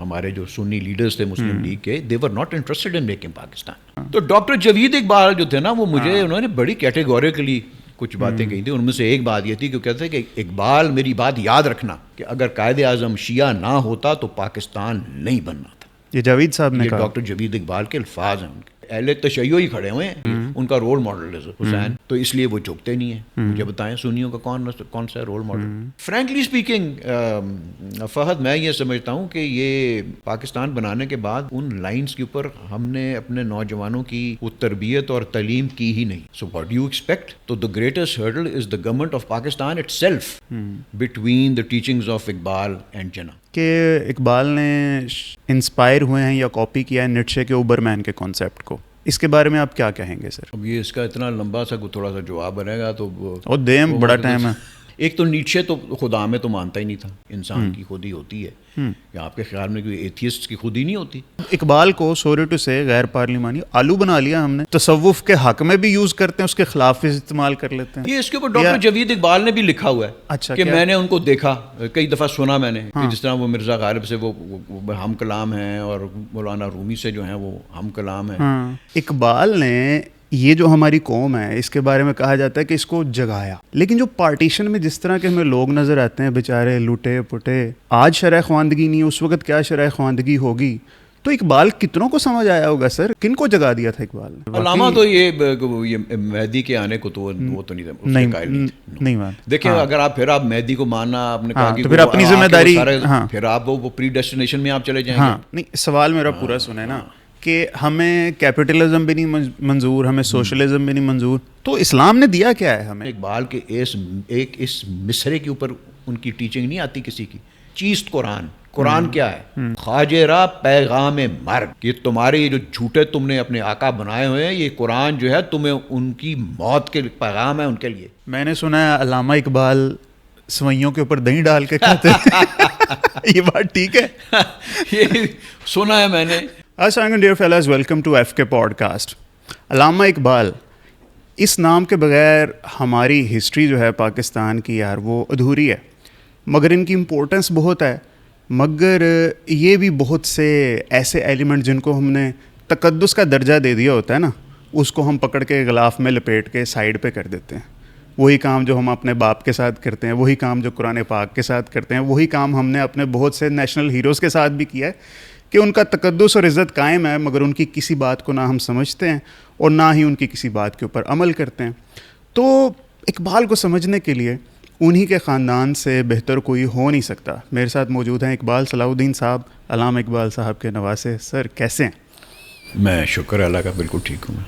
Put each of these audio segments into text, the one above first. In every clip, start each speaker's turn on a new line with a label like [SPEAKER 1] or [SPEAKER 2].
[SPEAKER 1] ہمارے جو سنی لیڈرز تھے مسلم لیگ کے, they were not interested in making Pakistan. تو ڈاکٹر جاوید اقبال جو تھے نا, وہ مجھے انہوں نے بڑی کیٹیگوریکلی کچھ باتیں کہی تھیں. ان میں سے ایک بات یہ تھی کہ وہ کہتے تھے کہ اقبال میری بات یاد رکھنا کہ اگر قائد اعظم شیعہ نہ ہوتا تو پاکستان نہیں بننا تھا.
[SPEAKER 2] یہ جاوید صاحب نے کہا,
[SPEAKER 1] ڈاکٹر جاوید اقبال کے الفاظ ہیں ان کے. اہل تشیع ہی کھڑے ہوئے ہیں, ان کا رول ماڈل ہے حسین, تو اس لیے وہ جھکتے نہیں ہیں. مجھے بتائیں سنیوں کا کون سا role model? Frankly speaking Fahad, میں یہ سمجھتا ہوں کہ یہ پاکستان بنانے کے بعد ان لائنز کے اوپر ہم نے اپنے نوجوانوں کی وہ تربیت اور تعلیم کی ہی نہیں. So what do you expect? تو the greatest hurdle is the government of Pakistan itself between the teachings of Iqbal and Jinnah.
[SPEAKER 2] کہ اقبال نے انسپائر ہوئے ہیں یا کاپی کیا ہے نیٹشے کے اوبر مین کے کانسیپٹ کو, اس کے بارے میں آپ کیا کہیں گے سر؟
[SPEAKER 1] اب یہ اس کا اتنا لمبا سا تھوڑا سا جواب بنے گا تو
[SPEAKER 2] اور دیم بڑا ٹائم ہے.
[SPEAKER 1] ایک تو نیٹشے تو خدا میں تو مانتا ہی نہیں تھا, انسان کی خود ہی ہوتی ہے. یا آپ کے خیال میں کوئی ایتھیسٹ کی خود ہی نہیں ہوتی؟
[SPEAKER 2] اقبال کو سوری ٹو سے غیر پارلیمانی آلو بنا لیا ہم نے, تصوف کے حق میں بھی یوز کرتے ہیں, اس کے خلاف بھی استعمال کر لیتے ہیں.
[SPEAKER 1] یہ اس کے اوپر ڈاکٹر جاوید اقبال نے بھی لکھا ہوا ہے.
[SPEAKER 2] اچھا,
[SPEAKER 1] کہ میں نے ان کو دیکھا, کئی دفعہ سنا میں نے, کہ جس طرح وہ مرزا غالب سے وہ ہم کلام ہیں اور مولانا رومی سے جو ہیں وہ ہم کلام ہیں.
[SPEAKER 2] اقبال نے یہ جو ہماری قوم ہے اس کے بارے میں کہا جاتا ہے کہ اس کو جگایا, لیکن جو پارٹیشن میں جس طرح کے ہمیں لوگ نظر آتے ہیں بیچارے لوٹے پٹے, آج شرح خواندگی نہیں, اس وقت کیا شرح خواندگی ہوگی. تو اقبال کتنوں کو سمجھ آیا ہوگا سر, کن کو جگا دیا تھا اقبال نے؟
[SPEAKER 1] علامہ تو یہ مہدی کے آنے کو تو وہ تو نہیں مانتے. دیکھیں اگر آپ پھر آپ مہدی کو ماننا آپ نے کہا کہ
[SPEAKER 2] پھر اپنی ذمہ داری,
[SPEAKER 1] پھر آپ وہ پری ڈیسٹینیشن میں آپ چلے جائیں گے.
[SPEAKER 2] نہیں, سوال میرا پورا سنیں نا, کہ ہمیں کیپٹلزم بھی نہیں منظور, ہمیں سوشلزم بھی نہیں منظور, تو اسلام نے دیا کیا ہے ہمیں؟
[SPEAKER 1] اقبال کے اس مصرے کے اوپر ان کی ٹیچنگ نہیں آتی کسی کی. چیست قرآن, قرآن کیا ہے؟ خواجہ را پیغام مرگ, یہ تمہارے یہ جو جھوٹے تم نے اپنے آقا بنائے ہوئے ہیں, یہ قرآن جو ہے تمہیں ان کی موت کے پیغام ہے ان کے لیے.
[SPEAKER 2] میں نے سنا ہے علامہ اقبال سوئیوں کے اوپر دہی ڈال کے کھاتے ہیں, یہ بات ٹھیک ہے؟
[SPEAKER 1] یہ سنا ہے میں نے.
[SPEAKER 2] السلام علیکم dear fellows, welcome to F K podcast. Allama Iqbal, اس نام کے بغیر ہماری ہسٹری جو ہے پاکستان کی یار وہ ادھوری ہے, مگر ان کی امپورٹنس بہت ہے. مگر یہ بھی بہت سے ایسے ایلیمنٹ جن کو ہم نے تقدس کا درجہ دے دیا ہوتا ہے نا, اس کو ہم پکڑ کے غلاف میں لپیٹ کے سائڈ پہ کر دیتے ہیں. وہی کام جو ہم اپنے باپ کے ساتھ کرتے ہیں, وہی کام جو قرآن پاک کے ساتھ کرتے ہیں, وہی کام ہم نے اپنے بہت سے نیشنل ہیروز کے ساتھ بھی کیا ہے, کہ ان کا تقدس اور عزت قائم ہے, مگر ان کی کسی بات کو نہ ہم سمجھتے ہیں اور نہ ہی ان کی کسی بات کے اوپر عمل کرتے ہیں. تو اقبال کو سمجھنے کے لیے انہی کے خاندان سے بہتر کوئی ہو نہیں سکتا. میرے ساتھ موجود ہیں اقبال صلاح الدین صاحب, علامہ اقبال صاحب کے نواسے. سر کیسے ہیں؟
[SPEAKER 1] میں شکر اللہ کا بالکل ٹھیک ہوں.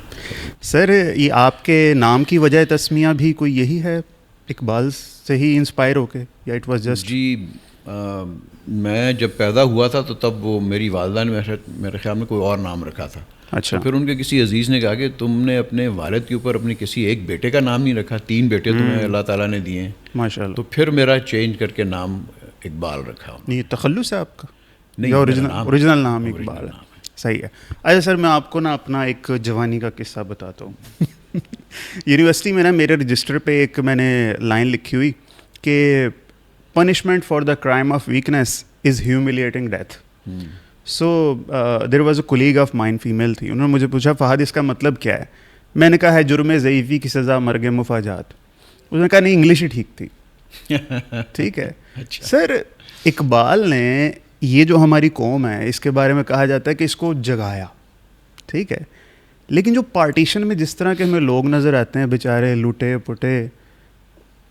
[SPEAKER 2] سر یہ آپ کے نام کی وجہ تسمیہ بھی کوئی یہی ہے, اقبال سے ہی انسپائر ہو کے, یا اٹ واز جسٹ؟
[SPEAKER 1] جی میں جب پیدا ہوا تھا تو تب وہ میری والدہ نے میرے خیال میں کوئی اور نام رکھا تھا.
[SPEAKER 2] اچھا.
[SPEAKER 1] پھر ان کے کسی عزیز نے کہا کہ تم نے اپنے والد کے اوپر اپنے کسی ایک بیٹے کا نام نہیں رکھا, 3 بیٹے تمہیں اللہ تعالیٰ نے دیے ہیں.
[SPEAKER 2] ماشاء اللہ.
[SPEAKER 1] تو پھر میرا چینج کر کے نام اقبال رکھا.
[SPEAKER 2] یہ تخلص ہے آپ کا؟
[SPEAKER 1] نہیں,
[SPEAKER 2] اوریجنل نام اقبال ہے. صحیح ہے. اچھا سر, میں آپ کو نا اپنا ایک جوانی کا قصہ بتاتا ہوں. یونیورسٹی میں نا میرے رجسٹر پہ ایک میں نے لائن لکھی ہوئی کہ punishment for the crime of weakness is humiliating death. So there was a colleague of mine, female تھی, انہوں نے مجھے پوچھا فہد اس کا مطلب کیا ہے؟ میں نے کہا ہے جرم ضعیفی کی سزا مرگ مفاجات. اس نے کہا نہیں, انگلش ہی ٹھیک تھی. ٹھیک ہے. سر اقبال نے یہ جو ہماری قوم ہے اس کے بارے میں کہا جاتا ہے کہ اس کو جگایا, ٹھیک ہے, لیکن جو پارٹیشن میں جس طرح کے ہمیں لوگ نظر آتے ہیں بیچارے لوٹے پٹے,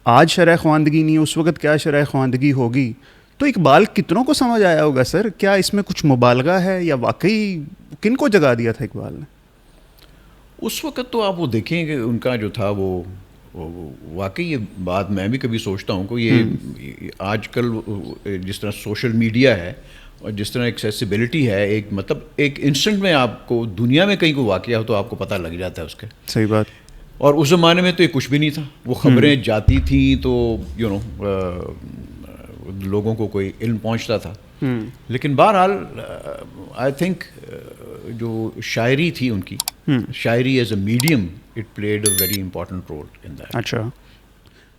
[SPEAKER 2] آج شرح خواندگی نہیں, اس وقت کیا شرح خواندگی ہوگی. تو اقبال کتنوں کو سمجھ آیا ہوگا سر, کیا اس میں کچھ مبالغہ ہے یا واقعی کن کو جگا دیا تھا اقبال نے
[SPEAKER 1] اس وقت؟ تو آپ وہ دیکھیں کہ ان کا جو تھا وہ واقعی یہ بات میں بھی کبھی سوچتا ہوں کہ یہ آج کل جس طرح سوشل میڈیا ہے اور جس طرح ایکسیسیبلٹی ہے, ایک مطلب ایک انسٹنٹ میں آپ کو دنیا میں کہیں کوئی واقعہ ہو تو آپ کو پتہ لگ جاتا ہے اس کے.
[SPEAKER 2] صحیح بات.
[SPEAKER 1] اور اس زمانے میں تو یہ کچھ بھی نہیں تھا, وہ خبریں جاتی تھیں تو لوگوں کو کوئی علم پہنچتا تھا. لیکن بہرحال آئی تھنک جو شاعری تھی ان کی, شاعری as a medium, it played a very important role in that.
[SPEAKER 2] اچھا.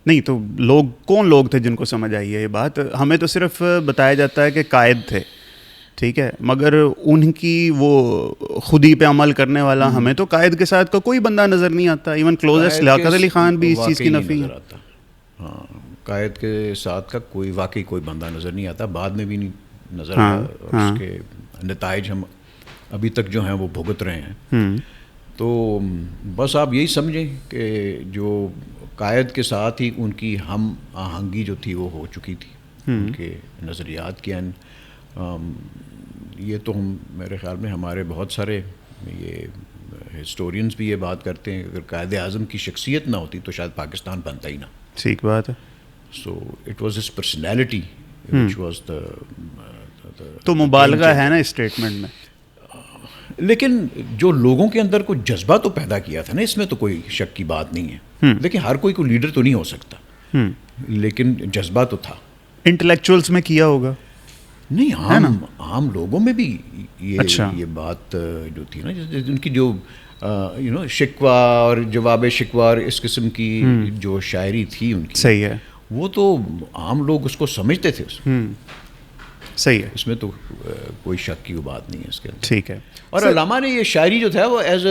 [SPEAKER 2] نہیں تو کون لوگ تھے جن کو سمجھ آئی ہے یہ بات؟ ہمیں تو صرف بتایا جاتا ہے کہ قائد تھے, ٹھیک ہے, مگر ان کی وہ خودی پہ عمل کرنے والا ہمیں تو قائد کے ساتھ کا کوئی بندہ نظر نہیں آتا. ایون کلوزسٹ لیاقت علی خان بھی اس چیز کی نفی ہے.
[SPEAKER 1] ہاں, قائد کے ساتھ کا کوئی واقعی کوئی بندہ نظر نہیں آتا, بعد میں بھی نہیں نظر آیا. اس کے نتائج ہم ابھی تک جو ہیں وہ بھگت رہے ہیں. تو بس آپ یہی سمجھیں کہ جو قائد کے ساتھ ہی ان کی ہم آہنگی جو تھی وہ ہو چکی تھی ان کے نظریات کی. یہ تو ہم میرے خیال میں ہمارے بہت سارے یہ ہسٹورینز بھی یہ بات کرتے ہیں, اگر قائد اعظم کی شخصیت نہ ہوتی تو شاید پاکستان بنتا ہی نہ.
[SPEAKER 2] ٹھیک بات ہے.
[SPEAKER 1] سو it was his personality which was the.
[SPEAKER 2] تو مبالغہ ہے نا اسٹیٹمنٹ میں,
[SPEAKER 1] لیکن جو لوگوں کے اندر کوئی جذبہ تو پیدا کیا تھا نا, اس میں تو کوئی شک کی بات نہیں ہے. دیکھیں ہر کوئی لیڈر تو نہیں ہو سکتا, لیکن جذبہ تو تھا.
[SPEAKER 2] انٹلیکچوئلس میں کیا ہوگا
[SPEAKER 1] نہیں, عام لوگوں میں بھی یہ بات جو تھی نا, ان کی جو شکوہ اور جواب شکوہ اور اس قسم کی جو شاعری تھی ان کی,
[SPEAKER 2] صحیح ہے,
[SPEAKER 1] وہ تو عام لوگ اس کو سمجھتے تھے.
[SPEAKER 2] صحیح ہے,
[SPEAKER 1] اس میں تو کوئی شک کی بات نہیں ہے اس کے اندر.
[SPEAKER 2] ٹھیک ہے.
[SPEAKER 1] اور علامہ نے یہ شاعری جو تھا وہ ایز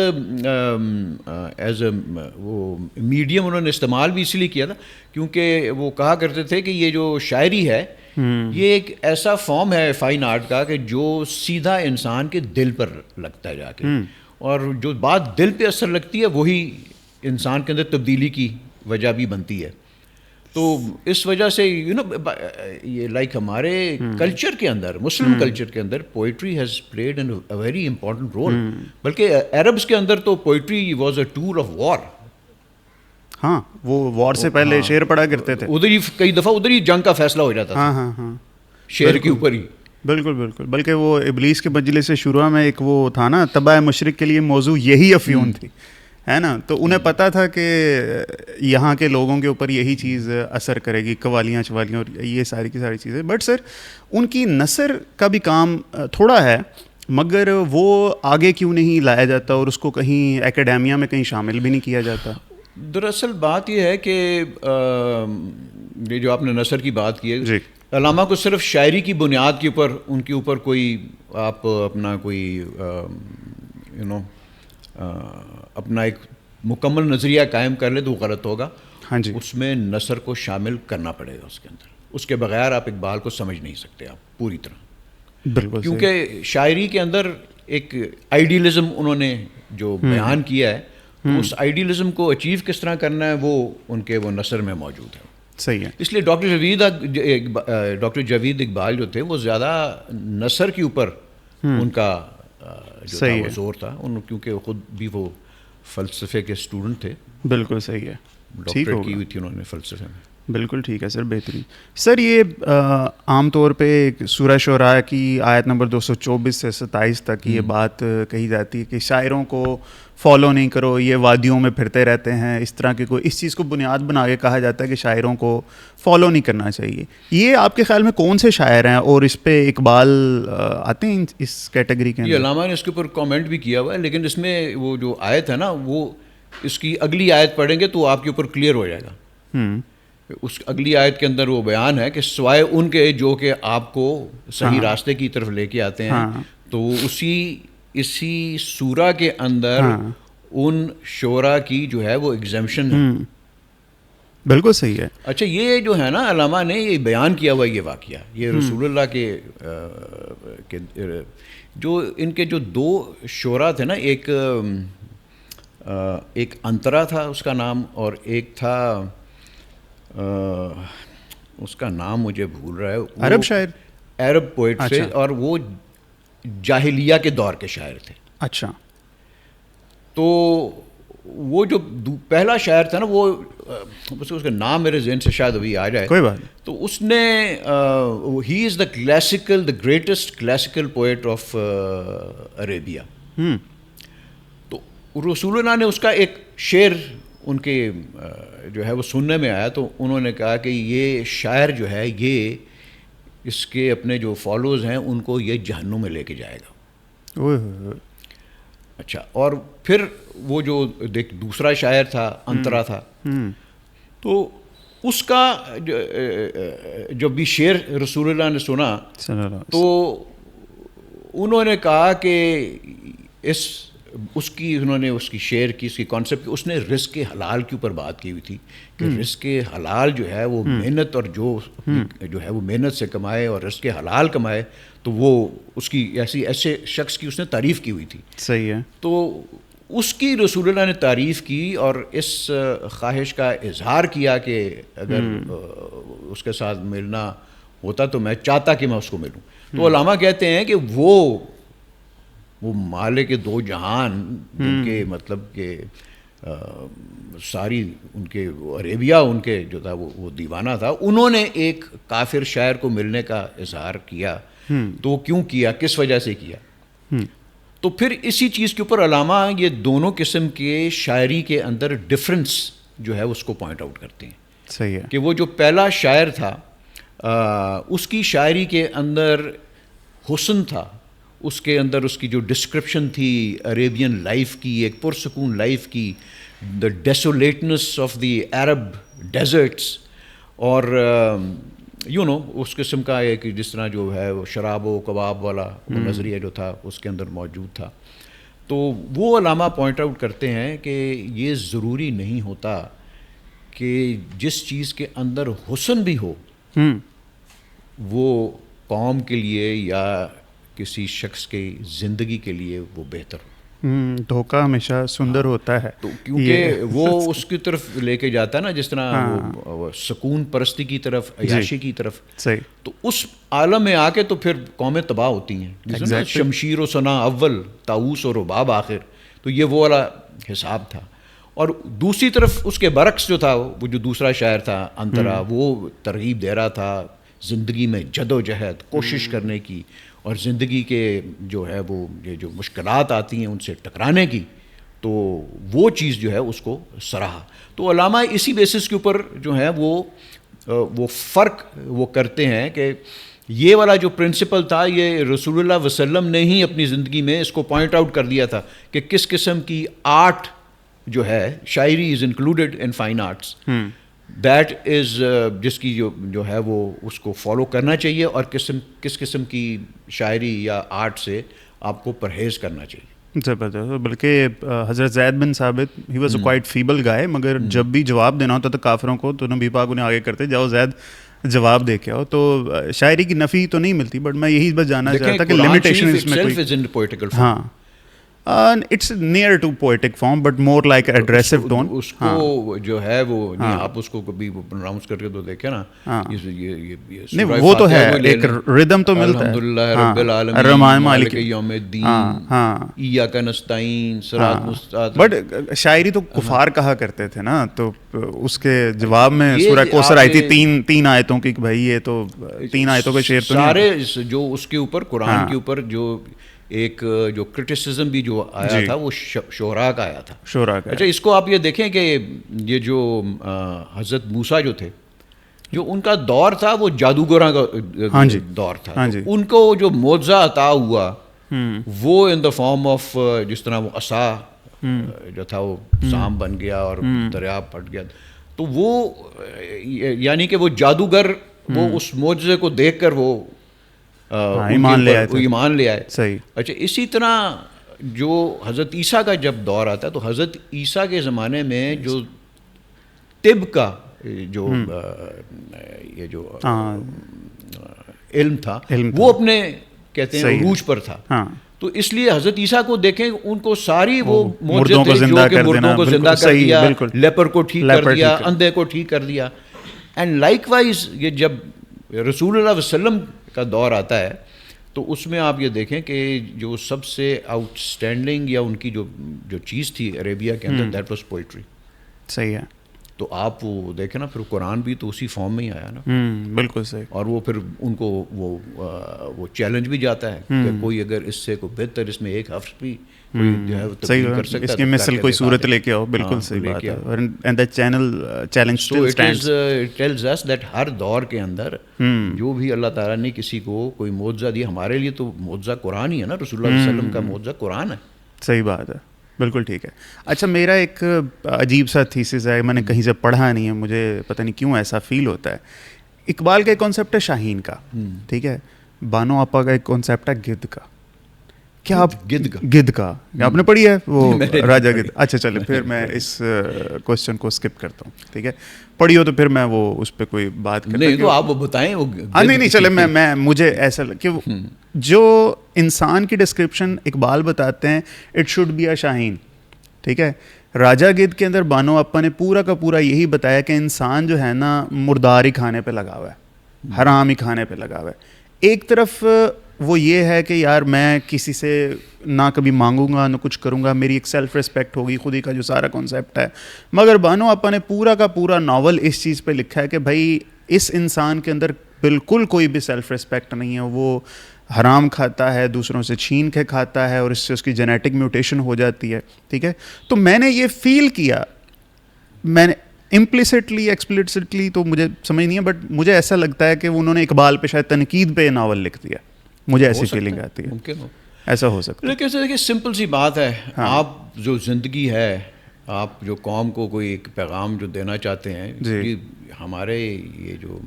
[SPEAKER 1] اے وہ میڈیم انہوں نے استعمال بھی اس لیے کیا تھا کیونکہ وہ کہا کرتے تھے کہ یہ جو شاعری ہے یہ ایک ایسا فارم ہے فائن آرٹ کا کہ جو سیدھا انسان کے دل پر لگتا ہے جا کے, اور جو بات دل پہ اثر لگتی ہے وہی انسان کے اندر تبدیلی کی وجہ بھی بنتی ہے. تو اس وجہ سے یہ لائک ہمارے کلچر کے اندر, مسلم کلچر کے اندر poetry has played an a very important role. بلکہ عربس کے اندر تو poetry was a tool of war.
[SPEAKER 2] ہاں, وہ وار سے پہلے شعر پڑھا کرتے تھے,
[SPEAKER 1] ادھر ہی کئی دفعہ ادھر ہی جنگ کا فیصلہ ہو جاتا تھا.
[SPEAKER 2] ہاں,
[SPEAKER 1] شعر کے اوپر ہی.
[SPEAKER 2] بالکل بالکل. بلکہ وہ ابلیس کے مجلس سے شروع میں ایک وہ تھا نا, تباہ مشرق کے لیے موضوع یہی افیون تھی, ہے نا. تو انہیں پتہ تھا کہ یہاں کے لوگوں کے اوپر یہی چیز اثر کرے گی, قوالیاں چوالیاں اور یہ ساری کی ساری چیزیں. بٹ سر ان کی نثر کا بھی کام تھوڑا ہے, مگر وہ آگے کیوں نہیں لایا جاتا اور اس کو کہیں اکیڈیمیا میں کہیں شامل بھی نہیں کیا جاتا؟
[SPEAKER 1] دراصل بات یہ ہے کہ یہ جو آپ نے نثر کی بات کی ہے,
[SPEAKER 2] جی,
[SPEAKER 1] علامہ کو صرف شاعری کی بنیاد کے اوپر ان کے اوپر کوئی آپ اپنا کوئی اپنا ایک مکمل نظریہ قائم کر لے تو وہ غلط ہوگا.
[SPEAKER 2] ہاں جی,
[SPEAKER 1] اس میں نثر کو شامل کرنا پڑے گا اس کے اندر. اس کے بغیر آپ اقبال کو سمجھ نہیں سکتے آپ پوری طرح.
[SPEAKER 2] بالکل,
[SPEAKER 1] کیونکہ شاعری کے اندر ایک آئیڈیلزم انہوں نے جو بیان کیا ہے, اس آئیڈیلزم کو اچیو کس طرح کرنا ہے وہ ان کے وہ نثر میں موجود ہے.
[SPEAKER 2] صحیح ہے.
[SPEAKER 1] اس لیے ڈاکٹر جاوید اقبال جو تھے وہ زیادہ نثر کے اوپر ان کا جو تھا وہ زور تھا, کیونکہ خود بھی وہ فلسفے کے اسٹوڈنٹ تھے.
[SPEAKER 2] بالکل صحیح ہے,
[SPEAKER 1] ڈاکٹریٹ کی ہوئی تھی انہوں نے فلسفے میں.
[SPEAKER 2] بالکل ٹھیک ہے سر, بہترین. سر یہ عام طور پہ سورہ شعراء کی آیت نمبر 224 سے 27 تک یہ بات کہی جاتی ہے کہ شاعروں کو فالو نہیں کرو, یہ وادیوں میں پھرتے رہتے ہیں, اس طرح کے کوئی اس چیز کو بنیاد بنا کے کہا جاتا ہے کہ شاعروں کو فالو نہیں کرنا چاہیے. یہ آپ کے خیال میں کون سے شاعر ہیں اور اس پہ اقبال آتے ہیں اس کیٹیگری کے اندر؟
[SPEAKER 1] یہ علامہ نے اس کے اوپر کامنٹ بھی کیا ہوا ہے, لیکن اس میں وہ جو آیت ہے نا وہ اس کی اگلی آیت پڑھیں گے تو آپ کے اوپر کلیئر ہو جائے گا. اس اگلی آیت کے اندر وہ بیان ہے کہ سوائے ان کے جو کہ آپ کو صحیح راستے کی طرف لے کے آتے ہیں, تو اسی سورہ کے اندر ان شعراء کی جو ہے وہ ایگزمپشن ہے.
[SPEAKER 2] بالکل صحیح ہے.
[SPEAKER 1] اچھا, یہ جو ہے نا علامہ نے یہ بیان کیا ہوا یہ واقعہ, یہ رسول اللہ کے جو ان کے جو دو شعراء تھے نا, ایک انترا تھا اس کا نام, اور ایک تھا اس کا نام مجھے بھول رہا ہے,
[SPEAKER 2] عرب شاعر,
[SPEAKER 1] عرب پوئٹ تھے, اور وہ جاہلیہ کے دور کے شاعر تھے.
[SPEAKER 2] اچھا.
[SPEAKER 1] تو وہ جو پہلا شاعر تھا نا وہ اس کا نام میرے ذہن سے شاید ابھی آ جائے,
[SPEAKER 2] کوئی بات.
[SPEAKER 1] تو اس نے he is the greatest classical poet of Arabia. تو رسول اللہ نے اس کا ایک شعر ان کے جو ہے وہ سننے میں آیا, تو انہوں نے کہا کہ یہ شاعر جو ہے یہ اس کے اپنے جو فالوز ہیں ان کو یہ جہنم میں لے کے جائے گا. اچھا, اور پھر وہ جو دوسرا شاعر تھا انترا تھا, تو اس کا جب بھی شعر رسول اللہ نے سنا تو انہوں نے کہا کہ اس کی انہوں نے اس کی شیئر کی اس کی کانسیپٹ کی، اس نے رزق حلال کے اوپر بات کی ہوئی تھی کہ رزق حلال جو ہے وہ محنت اور جو ہے وہ محنت سے کمائے اور رزق حلال کمائے تو وہ اس کی ایسے شخص کی اس نے تعریف کی ہوئی تھی.
[SPEAKER 2] صحیح ہے.
[SPEAKER 1] تو اس کی رسول اللہ نے تعریف کی اور اس خواہش کا اظہار کیا کہ اگر اس کے ساتھ ملنا ہوتا تو میں چاہتا کہ میں اس کو ملوں. تو علامہ کہتے ہیں کہ وہ مالک دو جہان ان کے مطلب کہ ساری ان کے عربیہ ان کے جو تھا وہ دیوانہ تھا، انہوں نے ایک کافر شاعر کو ملنے کا اظہار کیا. تو کیوں کیا، کس وجہ سے کیا؟ تو پھر اسی چیز کے اوپر علامہ یہ دونوں قسم کے شاعری کے اندر ڈفرنس جو ہے اس کو پوائنٹ آؤٹ کرتے ہیں.
[SPEAKER 2] صحیح ہے. کہ
[SPEAKER 1] وہ جو پہلا شاعر تھا اس کی شاعری کے اندر حسن تھا، اس کے اندر اس کی جو ڈسکرپشن تھی عریبین لائف کی، ایک پرسکون لائف کی، دا ڈیسولیٹنس آف دی عرب ڈیزرٹس، اور اس قسم کا ایک جس طرح جو ہے وہ شراب و کباب والا وہ نظریہ جو تھا اس کے اندر موجود تھا. تو وہ علامہ پوائنٹ آؤٹ کرتے ہیں کہ یہ ضروری نہیں ہوتا کہ جس چیز کے اندر حسن بھی ہو وہ قوم کے لیے یا کسی شخص کی زندگی کے لیے وہ بہتر ہو.
[SPEAKER 2] دھوکہ ہمیشہ سندر ہوتا ہے،
[SPEAKER 1] تو کیونکہ وہ اس کی طرف لے کے جاتا ہے نا، جس طرح وہ سکون پرستی کی طرف، عیاشی کی طرف.
[SPEAKER 2] صحیح.
[SPEAKER 1] تو اس عالم میں آ کے تو پھر قومیں تباہ ہوتی ہیں. شمشیر و ثنا اول، طاؤس و رباب آخر. تو یہ وہ والا حساب تھا. اور دوسری طرف اس کے برعکس جو تھا، وہ جو دوسرا شاعر تھا انترا، وہ ترغیب دے رہا تھا زندگی میں جد و جہد، کوشش کرنے کی، اور زندگی کے جو ہے وہ یہ جو مشکلات آتی ہیں ان سے ٹکرانے کی. تو وہ چیز جو ہے اس کو سراہا. تو علامہ اسی بیسس کے اوپر جو ہے وہ فرق وہ کرتے ہیں کہ یہ والا جو پرنسپل تھا یہ رسول اللہ وسلم نے ہی اپنی زندگی میں اس کو پوائنٹ آؤٹ کر دیا تھا کہ کس قسم کی آرٹ جو ہے، شاعری is included in fine arts, that is جس کی جو ہے وہ اس کو فالو کرنا چاہیے، اور کس قسم کی شاعری یا آرٹ سے آپ کو پرہیز کرنا چاہیے.
[SPEAKER 2] زبردست. بلکہ حضرت Zaid bin Thabit he was a quite affable guy, مگر جب بھی جواب دینا ہوتا تھا کافروں کو تو نبی پاک انہیں آگے کرتے، جاؤ زید جواب دے کے آؤ. تو شاعری کی نفی تو نہیں ملتی، بٹ میں یہی بس جاننا چاہتا کہ لمیٹیشن اس میں کوئی. ہاں، it's near to poetic form but more like addressive tone.
[SPEAKER 1] اس کو جو ہے وہ آپ اس کو کبھی پروناؤنس کر کے تو دیکھیں نا،
[SPEAKER 2] نہیں وہ تو ہے، ایک ردم تو ملتا ہے.
[SPEAKER 1] الحمدللہ رب العالمین مالک یوم الدین ایاک نستعین صراط مستقیم.
[SPEAKER 2] بٹ شاعری تو کفار کہا کرتے تھے نا، تو اس کے جواب میں سورہ کوثر آئی تھی 3 آیتوں کی کہ بھائی یہ تو 3 آیتوں کے شعر تو
[SPEAKER 1] سارے جو اس کے اوپر قرآن کے اوپر جو ایک جو کرٹیسزم بھی جو آیا تھا وہ شعراء کا آیا تھا. اچھا، اس کو آپ یہ دیکھیں کہ یہ جو حضرت موسیٰ جو تھے، جو ان کا دور تھا وہ جادوگراں کا دور تھا. ان کو جو معجزہ عطا ہوا وہ ان دا فارم آف جس طرح وہ عصا جو تھا وہ سام بن گیا اور دریا پھٹ گیا. تو وہ یعنی کہ وہ جادوگر وہ اس معجزے کو دیکھ کر وہ ایمان لے آئے.
[SPEAKER 2] صحیح.
[SPEAKER 1] اچھا، اسی طرح جو حضرت عیسیٰ کا جب دور آتا ہے تو حضرت عیسیٰ کے زمانے میں جو طب کا جو یہ جو علم تھا وہ اپنے کہتے ہیں عروج پر تھا. تو اس لیے حضرت عیسیٰ کو دیکھیں، ان کو ساری وہ
[SPEAKER 2] مردوں کو زندہ
[SPEAKER 1] کر دیا، لیپر کو ٹھیک کر دیا، اندھے کو ٹھیک کر دیا. اینڈ لائک وائز یہ جب رسول اللہ وسلم کا دور آتا ہے تو اس میں آپ یہ دیکھیں کہ جو سب سے آؤٹ اسٹینڈنگ یا ان کی جو چیز تھی عربیہ کے اندر، دیٹ واز پوئٹری.
[SPEAKER 2] صحیح ہے.
[SPEAKER 1] تو آپ وہ دیکھیں نا، پھر قرآن بھی تو اسی فارم میں ہی آیا نا.
[SPEAKER 2] بالکل صحیح.
[SPEAKER 1] اور وہ پھر ان کو وہ چیلنج بھی جاتا ہے کہ کوئی اگر اس سے کوئی بہتر اس میں ایک حرف بھی جو ہے
[SPEAKER 2] صحیح کر سکتا ہے، اس کی مثل کوئی صورت لے کے آؤ. بالکل صحیح بات ہے. And that challenge still stands.
[SPEAKER 1] It tells us that ہر دور کے اندر جو بھی اللہ تعالیٰ نے کسی کو کوئی معجزہ دیا، ہمارے لیے تو معجزہ قرآن ہی ہے نا، رسول اللہ علیہ وسلم کا معجزہ قرآن ہے.
[SPEAKER 2] صحیح بات ہے. بالکل ٹھیک ہے. اچھا، میرا ایک عجیب سا تھیسس ہے، میں نے کہیں سے پڑھا نہیں ہے، مجھے پتہ نہیں کیوں ایسا فیل ہوتا ہے. اقبال کا ایک کانسیپٹ ہے شاہین کا، ٹھیک ہے. بانو آپا کا ایک کانسیپٹ ہے گدھ کا. کیا آپ گدھ کا آپ نے پڑھی ہے وہ راجا گدھ؟ اچھا چلے پھر میں اس کوشچن کو اسکپ کرتا ہوں, ٹھیک ہے, پڑھی ہو تو پھر میں وہ اس پہ کوئی بات کرتا
[SPEAKER 1] نہیں, تو آپ وہ بتائیں.
[SPEAKER 2] نہیں چلے میں مجھے ایسا کہ جو انسان کی ڈسکرپشن اقبال بتاتے ہیں اٹ شوڈ بی اے شاہین, ٹھیک ہے. راجا گدھ کے اندر بانو اپا نے پورا کا پورا یہی بتایا کہ انسان جو ہے نا مردار ہی کھانے پہ لگا ہوا ہے, حرام ہی کھانے پہ لگا ہوا ہے. ایک طرف وہ یہ ہے کہ یار میں کسی سے نہ کبھی مانگوں گا نہ کچھ کروں گا, میری ایک سیلف ریسپیکٹ ہوگی, خود ہی کا جو سارا کانسیپٹ ہے. مگر بانو آپا نے پورا کا پورا ناول اس چیز پہ لکھا ہے کہ بھائی اس انسان کے اندر بالکل کوئی بھی سیلف ریسپیکٹ نہیں ہے, وہ حرام کھاتا ہے, دوسروں سے چھین کے کھاتا ہے, اور اس سے اس کی جینیٹک میوٹیشن ہو جاتی ہے, ٹھیک ہے. تو میں نے یہ فیل کیا, میں نے امپلیسٹلی ایکسپلسٹلی تو مجھے سمجھ نہیں ہے, بٹ مجھے ایسا لگتا ہے کہ انہوں نے اقبال پہ شاید تنقید پہ ناول لکھ دیا, مجھے ایسی فیلنگ آتی ہے.
[SPEAKER 1] ممکن ہو,
[SPEAKER 2] ایسا ہو سکتا ہے.
[SPEAKER 1] لیکن دیکھیے سمپل سی بات ہے, آپ جو زندگی ہے, آپ جو قوم کو کوئی ایک پیغام جو دینا چاہتے ہیں, جی ہمارے یہ جو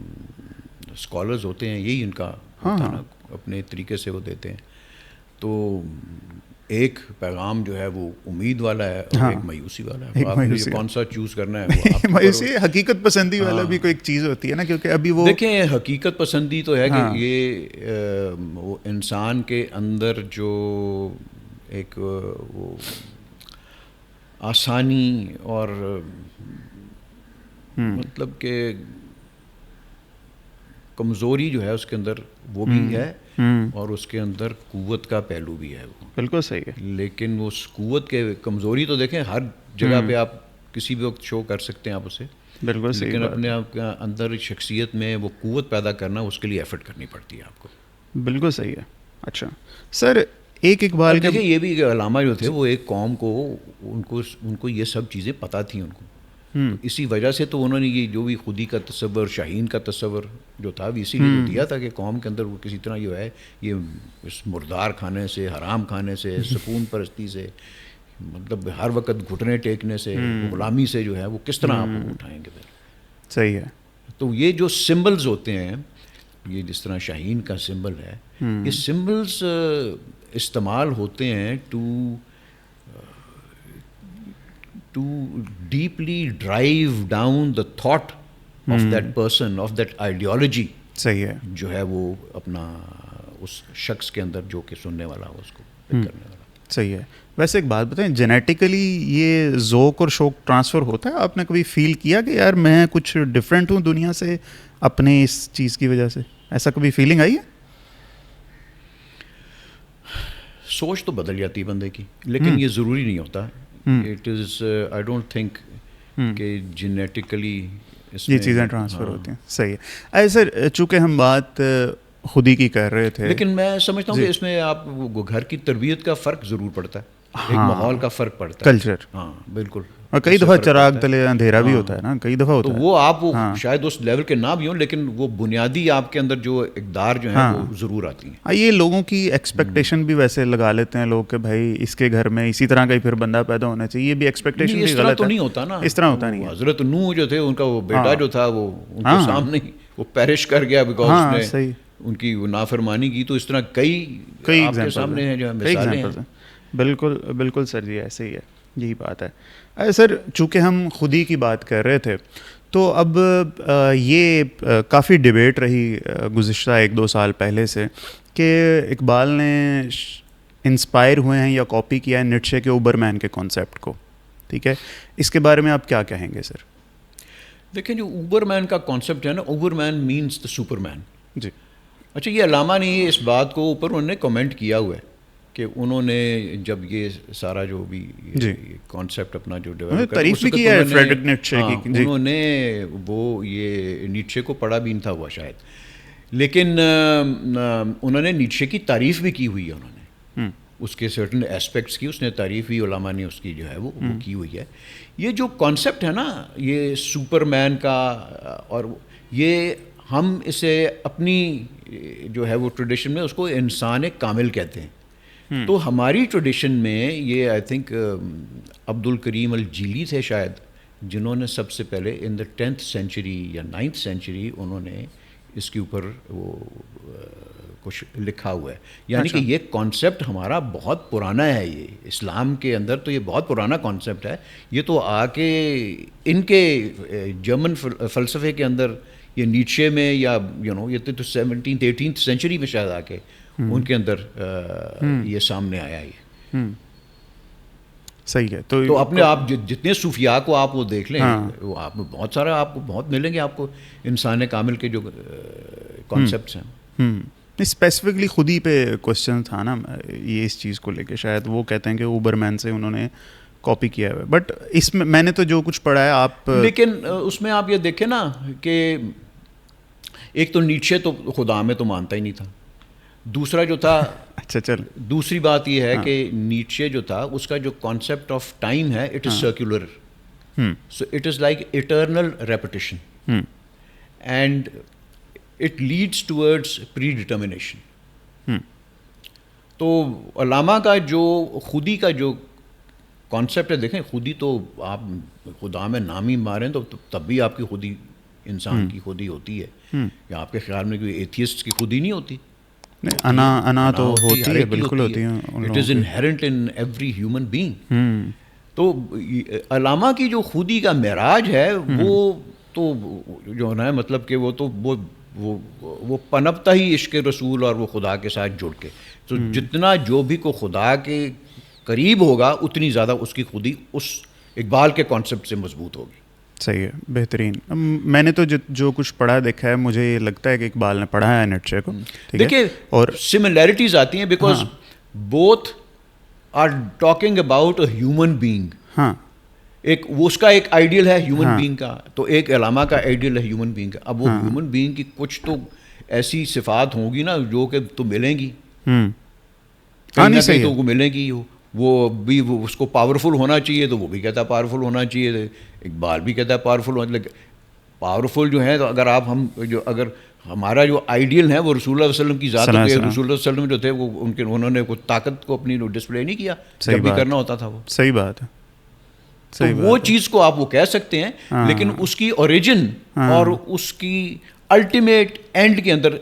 [SPEAKER 1] اسکالرز ہوتے ہیں یہی ان کا ہوتا ہے نا, اپنے طریقے سے وہ دیتے ہیں. تو ایک پیغام جو ہے وہ امید والا ہے اور ایک مایوسی والا ہے. آپ نے کون سا چوز کرنا ہے وہ
[SPEAKER 2] مایوسی, حقیقت پسندی والا بھی کوئی ایک چیز ہوتی ہے نا, کیونکہ ابھی وہ
[SPEAKER 1] دیکھیں حقیقت پسندی تو ہے کہ یہ وہ انسان کے اندر جو ایک وہ آسانی اور مطلب کہ کمزوری جو ہے اس کے اندر وہ بھی ہے, اور اس کے اندر قوت کا پہلو بھی ہے. وہ
[SPEAKER 2] بالکل صحیح ہے.
[SPEAKER 1] لیکن وہ قوت کے کمزوری تو دیکھیں ہر جگہ پہ آپ کسی بھی وقت شو کر سکتے ہیں آپ اسے,
[SPEAKER 2] بالکل صحیح,
[SPEAKER 1] لیکن اپنے آپ کے اندر شخصیت میں وہ قوت پیدا کرنا اس کے لیے ایفرٹ کرنی پڑتی ہے آپ کو.
[SPEAKER 2] بالکل صحیح ہے. اچھا سر, ایک اقبال
[SPEAKER 1] دیکھیں یہ بھی علامہ جو تھے وہ ایک قوم کو ان کو یہ سب چیزیں پتہ تھیں ان کو, تو اسی وجہ سے تو انہوں نے یہ جو بھی خودی کا تصور, شاہین کا تصور جو تھا وہ اسی لیے دیا تھا کہ قوم کے اندر وہ کسی طرح جو ہے یہ اس مردار کھانے سے, حرام کھانے سے, سکون پرستی سے, مطلب ہر وقت گھٹنے ٹیکنے سے, غلامی سے جو ہے وہ کس طرح آپ اٹھائیں گے.
[SPEAKER 2] صحیح ہے.
[SPEAKER 1] تو یہ جو سمبلز ہوتے ہیں, یہ جس طرح شاہین کا سمبل ہے, یہ سمبلز استعمال ہوتے ہیں to deeply drive down the thought of that person, of that ideology.
[SPEAKER 2] صحیح ہے.
[SPEAKER 1] جو ہے وہ اپنا اس شخص کے اندر جو کہ سننے والا ہو اس کو پک کرنے والا.
[SPEAKER 2] صحیح ہے. ویسے ایک بات بتائیں, جینیٹیکلی یہ ذوق اور شوق ٹرانسفر ہوتا ہے؟ آپ نے کبھی فیل کیا کہ یار میں کچھ ڈفرینٹ ہوں دنیا سے اپنے اس چیز کی وجہ سے, ایسا کبھی فیلنگ آئی ہے؟
[SPEAKER 1] سوچ تو بدل جاتی ہے بندے کی, لیکن یہ ضروری نہیں ہوتا. It is I don't think کہ جینیٹیکلی
[SPEAKER 2] یہ چیزیں ٹرانسفر ہوتی ہیں. صحیح ہے. ایسے سر چونکہ ہم بات خود ہی کی کر رہے تھے,
[SPEAKER 1] لیکن میں سمجھتا ہوں کہ اس میں آپ گھر کی تربیت کا فرق ضرور پڑتا ہے, ایک ماحول کا فرق پڑتا ہے,
[SPEAKER 2] کلچر.
[SPEAKER 1] ہاں بالکل.
[SPEAKER 2] اور کئی دفعہ چراغ تلے اندھیرا بھی ہوتا ہے نا, کئی دفعہ ہوتا ہے.
[SPEAKER 1] تو وہ آپ شاید اس لیول کے نہ بھی ہوں, لیکن وہ بنیادی آپ کے اندر جو اقدار جو ہیں وہ ضرور آتی ہیں.
[SPEAKER 2] یہ لوگوں کی ایکسپیکٹیشن بھی ویسے لگا لیتے ہیں لوگ کہ بھائی اس کے گھر میں اسی طرح کا ہی پھر بندہ پیدا ہونا چاہیے, یہ بھی ایکسپیکٹیشن بھی غلط ہے.
[SPEAKER 1] تو نہیں ہوتا نا,
[SPEAKER 2] اس طرح ہوتا نہیں ہے.
[SPEAKER 1] حضرت نوح جو تھے ان کا وہ بیٹا جو تھا وہ ان کے سامنے وہ پیرش کر گیا بیکاز اس نے ان کی نافرمانی کی. تو اس طرح کئی آپ کے سامنے ہیں جو مثالیں ہیں.
[SPEAKER 2] بالکل بالکل سر جی, ایسے ہی ہے, یہی بات ہے. سر چونکہ ہم خود ہی کی بات کر رہے تھے تو اب یہ کافی ڈیبیٹ رہی گزشتہ 1-2 سال پہلے سے کہ اقبال نے انسپائر ہوئے ہیں یا کاپی کیا ہے نیٹشے کے اوبر مین کے کانسیپٹ کو, ٹھیک ہے. اس کے بارے میں آپ کیا کہیں گے سر؟
[SPEAKER 1] دیکھیں جو اوبر مین کا کانسیپٹ ہے نا, uber man means the super man.
[SPEAKER 2] جی
[SPEAKER 1] اچھا, یہ علامہ نے اس بات کو اوپر انہوں نے کمنٹ کیا ہوا ہے کہ انہوں نے جب یہ سارا جو بھی کانسیپٹ اپنا جو ڈیولپ کیا,
[SPEAKER 2] تعریف بھی کی ہے فریڈرک نیٹشے کی.
[SPEAKER 1] انہوں نے وہ یہ نیٹشے کو پڑھا بھی نہیں تھا ہوا شاید, لیکن انہوں نے نیٹشے کی تعریف بھی کی ہوئی ہے. انہوں نے اس کے سرٹن ایسپیکٹس کی اس نے تعریف بھی, علماء نے اس کی جو ہے وہ کی ہوئی ہے. یہ جو کانسیپٹ ہے نا یہ سپر مین کا, اور یہ ہم اسے اپنی جو ہے وہ ٹریڈیشن میں اس کو انسان کامل کہتے ہیں. تو ہماری ٹریڈیشن میں یہ آئی تھنک عبد الکریم الجیلی تھے شاید, جنہوں نے سب سے پہلے ان دا 10th سینچری یا 9th سینچری انہوں نے اس کے اوپر وہ کچھ لکھا ہوا ہے. یعنی کہ یہ کانسیپٹ ہمارا بہت پرانا ہے, یہ اسلام کے اندر تو یہ بہت پرانا کانسیپٹ ہے. یہ تو آ کے ان کے جرمن فلسفے کے اندر یہ نیچے میں یا یہ تو 17th 18th سینچری میں شاید آ کے ان کے اندر یہ سامنے آیا. یہ
[SPEAKER 2] صحیح ہے.
[SPEAKER 1] تو اپنے آپ جتنے صوفیاء کو آپ وہ دیکھ لیں, وہ آپ بہت سارا آپ کو بہت ملیں گے آپ کو انسان کامل کے جو کانسیپٹس ہیں.
[SPEAKER 2] اسپیسیفکلی خود ہی پہ کوشچن تھا نا یہ اس چیز کو لے کے, شاید وہ کہتے ہیں کہ اوبر مین سے انہوں نے کاپی کیا ہے, بٹ اس میں نے تو جو کچھ پڑھا ہے آپ,
[SPEAKER 1] لیکن اس میں آپ یہ دیکھیں نا کہ ایک تو نیچے تو خدا میں تو مانتا ہی نہیں تھا. دوسرا جو تھا,
[SPEAKER 2] اچھا چل,
[SPEAKER 1] دوسری بات یہ ہے کہ نیچے جو تھا اس کا جو کانسیپٹ آف ٹائم ہے it is circular, so it is like eternal repetition and it leads towards predetermination. تو علامہ کا جو خودی کا جو کانسیپٹ ہے, دیکھیں خودی تو آپ خدا میں نام ہی ماریں تو تب بھی آپ کی خودی انسان کی خودی ہوتی ہے, یا آپ کے خیال میں کوئی ایتھیسٹ کی خودی نہیں ہوتی؟
[SPEAKER 2] انا تو ہوتی ہے, بالکل ہوتی ہے.
[SPEAKER 1] It is inherent in every human being. تو علامہ کی جو خودی کا معراج ہے وہ تو جو ہے مطلب کہ وہ تو وہ پنپتا ہی عشق رسول اور وہ خدا کے ساتھ جڑ کے. تو جتنا جو بھی کو خدا کے قریب ہوگا اتنی زیادہ اس کی خودی اس اقبال کے کانسیپٹ سے مضبوط ہوگی.
[SPEAKER 2] صحیح ہے, بہترین. میں نے تو جو کچھ پڑھا دیکھا ہے, مجھے یہ لگتا ہے کہ اقبال نے پڑھا ہے نیٹشے کو.
[SPEAKER 1] دیکھیے اور سملیرٹیز آتی ہیں because both are talking about a human being.
[SPEAKER 2] ہاں,
[SPEAKER 1] ایک وہ اس کا ایک آئیڈیل ہے ہیومن بینگ کا, تو ایک علامہ کا آئیڈیل ہے ہیومن بینگ کا. اب وہ ہیومن بینگ کی کچھ تو ایسی صفات ہوں گی نا جو کہ تو ملیں گی, کہیں نہ کہیں تو وہ ملیں گی. وہ بھی وہ اس کو پاورفل ہونا چاہیے تو وہ بھی کہتا ہے پاورفل ہونا چاہیے, اقبال بھی کہتا ہے پاورفل ہونا. پاورفل جو ہے تو اگر آپ ہم جو اگر ہمارا جو آئیڈیل ہے وہ رسول اللہ علیہ وسلم کی ذات ہے, رسول اللہ علیہ وسلم جو تھے وہ انہوں نے کوئی طاقت کو اپنی ڈسپلے نہیں کیا جب بھی کرنا ہوتا تھا. وہ
[SPEAKER 2] صحیح بات ہے,
[SPEAKER 1] تو وہ چیز کو آپ وہ کہہ سکتے ہیں, لیکن اس کی اوریجن اور اس کی الٹیمیٹ اینڈ کے اندر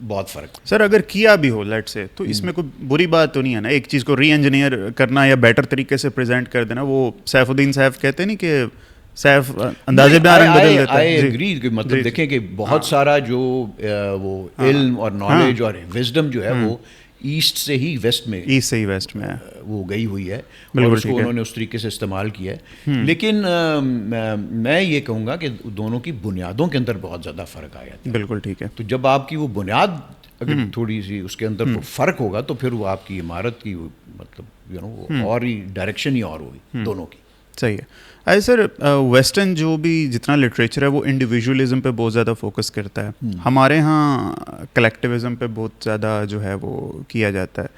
[SPEAKER 1] بہت فرق.
[SPEAKER 2] سر اگر کیا بھی ہو لیٹ سے تو اس میں کوئی بری بات تو نہیں ہے نا, ایک چیز کو ری انجینئر کرنا یا بیٹر طریقے سے پریزنٹ کر دینا. وہ سیف الدین صاحب کہتے ہیں نہیں کہ سیف اندازے میں رنگ بدل دیتا ہے.
[SPEAKER 1] آئی ایگری کہ مطلب دیکھیں کہ بہت سارا جو وہ علم اور نالج اور وزڈم جو ہے وہ ایسٹ سے ہی ویسٹ میں وہ گئی ہوئی ہے, اور اس کو انہوں نے اس طریقے سے استعمال کیا ہے. لیکن میں یہ کہوں گا کہ دونوں کی بنیادوں کے اندر بہت زیادہ فرق آیا تھا.
[SPEAKER 2] بالکل ٹھیک ہے.
[SPEAKER 1] تو جب آپ کی وہ بنیاد اگر تھوڑی سی اس کے اندر فرق ہوگا تو پھر وہ آپ کی عمارت کی مطلب اور ہی ڈائریکشن ہی اور ہوگی دونوں کی.
[SPEAKER 2] صحیح ہے. ایسے سر ویسٹرن جو بھی جتنا لٹریچر ہے وہ انڈیویجولزم پہ بہت زیادہ فوکس کرتا ہے, ہمارے ہاں کلیکٹیوزم پہ بہت زیادہ جو ہے وہ کیا جاتا ہے.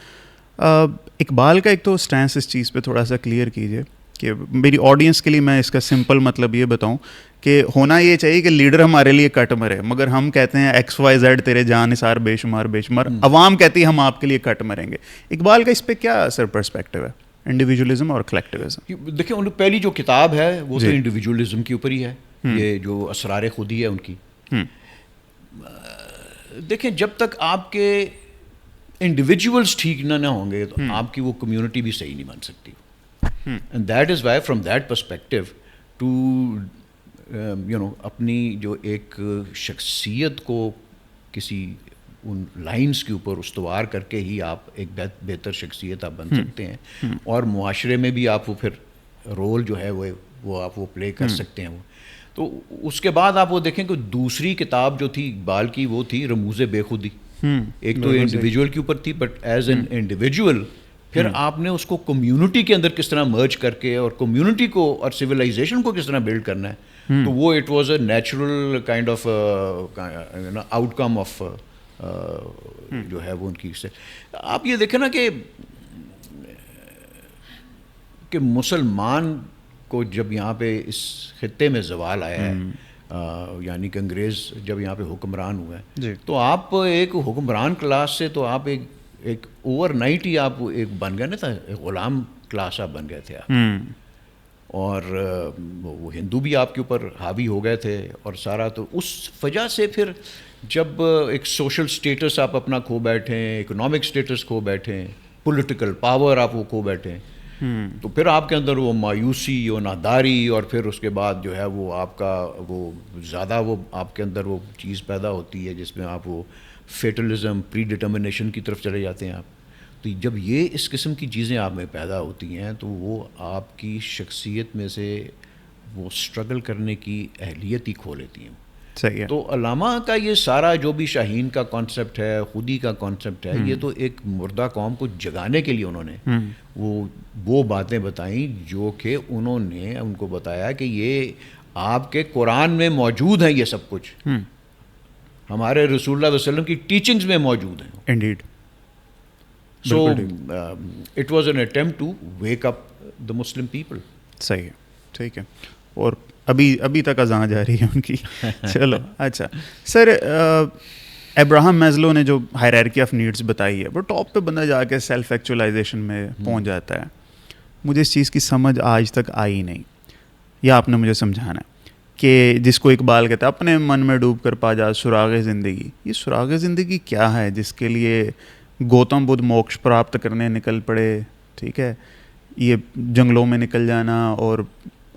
[SPEAKER 2] اقبال کا ایک تو اسٹینس اس چیز پہ تھوڑا سا کلیئر کیجیے کہ میری آڈینس کے لیے میں اس کا سمپل مطلب یہ بتاؤں کہ ہونا یہ چاہیے کہ لیڈر ہمارے لیے کٹ مرے, مگر ہم کہتے ہیں ایکس وائی زیڈ تیرے جان نثار بے شمار, عوام کہتی ہے ہم آپ کے لیے کٹ مریں گے. اقبال کا اس پہ کیا سر پرسپیکٹیو ہے انڈیویجولزم اور کلیکٹیوزم؟
[SPEAKER 1] دیکھیں ان پہلی جو کتاب ہے وہ تو انڈیویجولزم کے اوپر ہی ہے, یہ جو اسرار خودی ہے ان کی. دیکھیں جب تک آپ کے انڈیویجولس ٹھیک نہ ہوں گے تو آپ کی وہ کمیونٹی بھی صحیح نہیں بن سکتی. And that is why from that perspective to اپنی جو ایک شخصیت کو کسی ان لائنز کے اوپر استوار کر کے ہی آپ ایک بہتر شخصیت آپ بن سکتے ہیں, اور معاشرے میں بھی آپ وہ پھر رول جو ہے وہ آپ وہ پلے کر سکتے ہیں. وہ تو اس کے بعد آپ وہ دیکھیں کہ دوسری کتاب جو تھی اقبال کی وہ تھی رموز بے خودی. ایک تو انڈیویجول کے اوپر تھی, بٹ ایز این انڈیویجول پھر آپ نے اس کو کمیونٹی کے اندر کس طرح مرج کر کے اور کمیونٹی کو اور سویلائزیشن کو کس طرح بلڈ کرنا ہے, تو وہ it was a natural kind of out come of جو ہے وہ ان کی سے. آپ یہ دیکھیں نا کہ مسلمان کو جب یہاں پہ اس خطے میں زوال آیا ہے, یعنی کہ انگریز جب یہاں پہ حکمران ہوئے ہیں, تو آپ ایک حکمران کلاس سے تو آپ ایک اوور نائٹ ہی آپ ایک بن گئے نا تھا, غلام کلاس آپ بن گئے تھے آپ. اور وہ ہندو بھی آپ کے اوپر حاوی ہو گئے تھے اور سارا. تو اس وجہ سے پھر جب ایک سوشل سٹیٹس آپ اپنا کھو بیٹھیں, اکنامک سٹیٹس کھو بیٹھیں, پولیٹیکل پاور آپ وہ کھو بیٹھیں, تو پھر آپ کے اندر وہ مایوسی اور ناداری, اور پھر اس کے بعد جو ہے وہ آپ کا وہ زیادہ وہ آپ کے اندر وہ چیز پیدا ہوتی ہے جس میں آپ وہ فیٹلزم, پری ڈٹرمنیشن کی طرف چلے جاتے ہیں آپ. تو جب یہ اس قسم کی چیزیں آپ میں پیدا ہوتی ہیں تو وہ آپ کی شخصیت میں سے وہ اسٹرگل کرنے کی اہلیت ہی کھو لیتی ہیں.
[SPEAKER 2] صحیح ہے.
[SPEAKER 1] تو علامہ کا یہ سارا جو بھی شاہین کا کانسیپٹ ہے, خودی کا کانسیپٹ ہے, یہ تو ایک مردہ قوم کو جگانے کے لیے انہوں نے وہ باتیں بتائیں جو کہ انہوں نے ان کو بتایا کہ یہ آپ کے قرآن میں موجود ہیں, یہ سب کچھ ہمارے رسول اللہ علیہ وسلم کی ٹیچنگز میں موجود ہیں.
[SPEAKER 2] Indeed.
[SPEAKER 1] So it was an attempt to wake up the Muslim people.
[SPEAKER 2] صحیح ہے, ٹھیک ہے. اور ابھی تک اذان جا رہی ہے ان کی. چلو اچھا سر, ابراہم میزلو نے جو ہائرارکی آف نیڈس بتائی ہے وہ ٹاپ پہ بندہ جا کے سیلف ایکچولائزیشن میں پہنچ جاتا ہے. مجھے اس چیز کی سمجھ آج تک آئی نہیں, یا آپ نے مجھے سمجھانا ہے کہ جس کو اقبال کہتا ہے اپنے من میں ڈوب کر پا جا سراغ زندگی. یہ سراغ زندگی کیا ہے جس کے لیے گوتم بدھ موکش پراپت کرنے نکل پڑے, ٹھیک ہے, یہ جنگلوں میں نکل جانا اور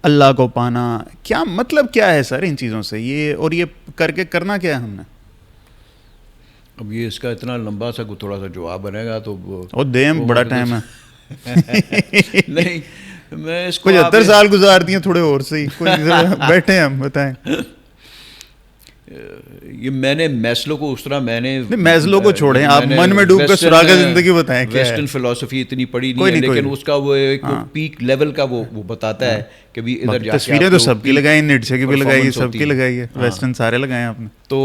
[SPEAKER 2] اللہ کو پانا, کیا مطلب کیا ہے سر ان چیزوں سے, یہ اور یہ کر کے کرنا کیا ہے ہم نے؟
[SPEAKER 1] اب یہ اس کا اتنا لمبا سا تھوڑا سا جواب بنے گا تو
[SPEAKER 2] اور دیم بڑا ٹائم ہے.
[SPEAKER 1] نہیں, میں اس کو
[SPEAKER 2] 75 سال گزار دیے تھوڑے اور سے ہی, بیٹھے ہم بتائیں.
[SPEAKER 1] یہ میں نے میسلو کو اس طرح میں نے
[SPEAKER 2] میسلو کو چھوڑیں, آپ من میں ڈوب کر سراغ زندگی بتائیں.
[SPEAKER 1] ویسٹرن فلسفی اتنی پڑھی نہیں ہے, لیکن اس کا وہ ایک پیک لیول کا وہ بتا ہے کہ بھی ادھر جا کے
[SPEAKER 2] تصویریں تو سب کی لگائی, نیٹشے کی بھی لگائی, سب کی لگائی ہے, ویسٹرن سارے لگائے آپ نے.
[SPEAKER 1] تو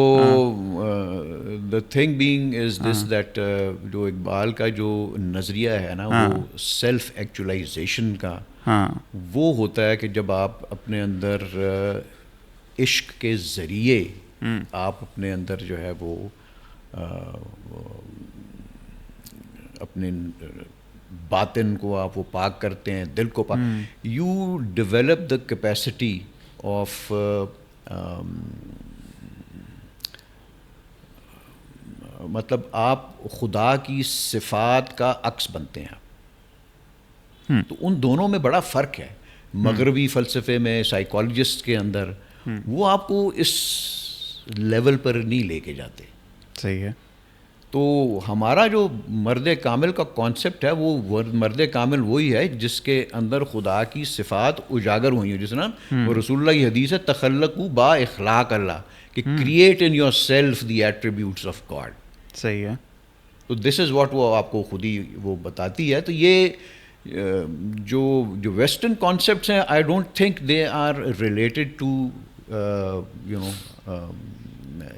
[SPEAKER 1] the thing being is this that جو اقبال کا جو نظریہ ہے نا وہ سیلف ایکچولائزیشن کا, وہ ہوتا ہے کہ جب آپ اپنے اندر عشق کے ذریعے آپ اپنے اندر جو ہے وہ اپنے باطن کو آپ وہ پاک کرتے ہیں, دل کو پاک, you develop the capacity of مطلب آپ خدا کی صفات کا عکس بنتے ہیں. تو ان دونوں میں بڑا فرق ہے. مغربی فلسفے میں سائیکالوجسٹ کے اندر وہ آپ کو اس لیول پر نہیں لے کے جاتے.
[SPEAKER 2] صحیح ہے.
[SPEAKER 1] تو ہمارا جو مرد کامل کا کانسیپٹ ہے وہ مرد کامل وہی ہے جس کے اندر خدا کی صفات اجاگر ہوئی ہیں, جس نا وہ رسول اللہ کی حدیث ہے تخلقوا با اخلاق اللہ, کہ create in your self the attributes of God.
[SPEAKER 2] صحیح ہے.
[SPEAKER 1] تو دس از واٹ وہ آپ کو خود ہی وہ بتاتی ہے. تو یہ جو ویسٹرن کانسیپٹس ہیں I don't think they are related to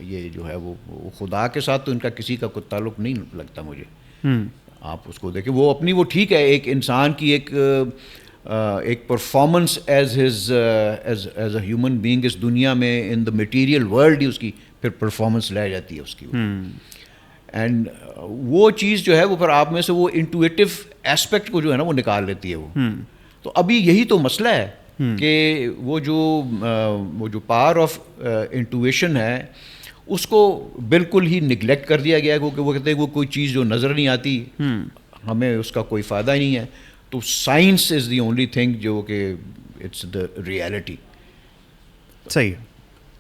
[SPEAKER 1] یہ جو ہے وہ خدا کے ساتھ تو ان کا کسی کا کوئی تعلق نہیں لگتا مجھے. آپ اس کو دیکھیں, وہ اپنی وہ ٹھیک ہے ایک انسان کی ایک performance as a human being اس دنیا میں ان دا مٹیریل ورلڈ ہی اس کی پھر پرفارمنس لے جاتی ہے اس کی. اینڈ وہ چیز جو ہے وہ پھر آپ میں سے وہ انٹویٹیو ایسپیکٹ کو جو ہے نا وہ نکال لیتی ہے وہ. تو ابھی یہی تو مسئلہ ہے کہ وہ جو پاور آف انٹویشن ہے اس کو بالکل ہی نگلیکٹ کر دیا گیا ہے, کیونکہ وہ کہتے ہیں وہ کوئی چیز جو نظر نہیں آتی ہمیں اس کا کوئی فائدہ ہی نہیں ہے. تو science is the only thing جو کہ اٹس دا ریئلٹی.
[SPEAKER 2] صحیح ہے,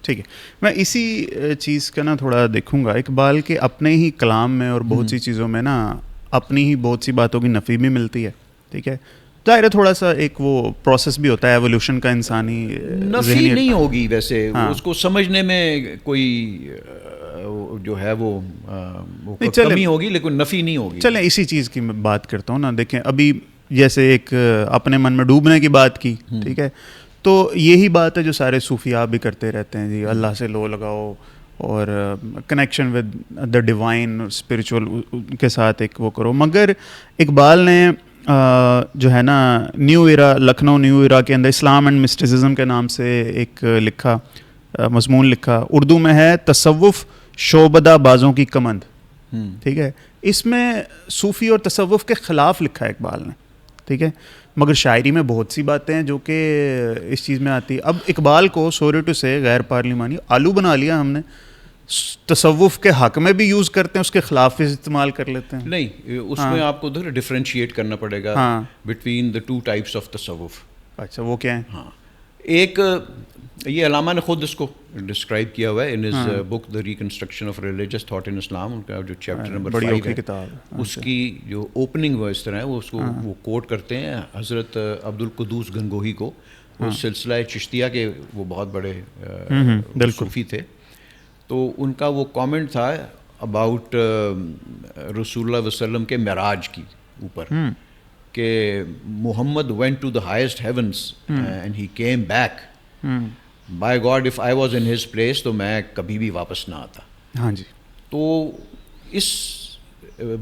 [SPEAKER 2] ٹھیک ہے. میں اسی چیز کا نا تھوڑا دیکھوں گا اقبال کے اپنے ہی کلام میں اور بہت سی چیزوں میں نا اپنی ہی بہت سی باتوں کی نفی بھی ملتی ہے. ٹھیک ہے, ظاہر ہے تھوڑا سا ایک وہ پروسیس بھی ہوتا ہے ایولیوشن کا, انسانی
[SPEAKER 1] نفی نہیں ہوگی ویسے, اس کو سمجھنے میں کوئی جو ہے وہ کمی ہوگی لیکن نفی نہیں ہوگی.
[SPEAKER 2] چلیں اسی چیز کی میں بات کرتا ہوں نا. دیکھیں ابھی جیسے ایک اپنے من میں ڈوبنے کی بات کی, ٹھیک ہے, تو یہی بات ہے جو سارے صوفیاء بھی کرتے رہتے ہیں جی, اللہ سے لو لگاؤ اور connection with the divine spiritual کے ساتھ ایک وہ کرو. مگر اقبال نے جو ہے نا new era, Lucknow new era کے اندر اسلام اینڈ مسٹیسزم کے نام سے ایک لکھا مضمون لکھا, اردو میں ہے تصوف شعبدہ بازوں کی کمند. ٹھیک ہے, اس میں صوفی اور تصوف کے خلاف لکھا ہے اقبال نے. ٹھیک ہے, مگر شاعری میں بہت سی باتیں ہیں جو کہ اس چیز میں آتی ہے. اب اقبال کو سوری ٹو سے غیر پارلیمانی آلو بنا لیا ہم نے, تصوف کے حق میں بھی یوز کرتے ہیں, اس کے خلاف بھی استعمال کر لیتے ہیں.
[SPEAKER 1] نہیں, اس میں آپ کو ادھر ڈفرینشیٹ کرنا پڑے گا between the two types of تصوف.
[SPEAKER 2] اچھا, وہ کیا ہیں؟
[SPEAKER 1] ہاں, ایک یہ علامہ نے خود اس کو ڈسکرائب کیا ہوا ہے in his book the reconstruction of religious thought in Islam, ان کا جو چیپٹر نمبر 5 ہے, اس کی جو اوپننگ وہ اس طرح ہے, وہ اس کو وہ کوٹ کرتے ہیں حضرت عبد القدوس گنگوہی کو, وہ سلسلہ چشتیہ کے وہ بہت بڑے صوفی تھے. تو ان کا وہ کامنٹ تھا اباؤٹ رسول اللہ وسلم کے معراج کی اوپر, کہ محمد went to the highest heavens and he came back. By God, if I was in his place تو میں کبھی بھی واپس نہ آتا.
[SPEAKER 2] ہاں جی. تو
[SPEAKER 1] اس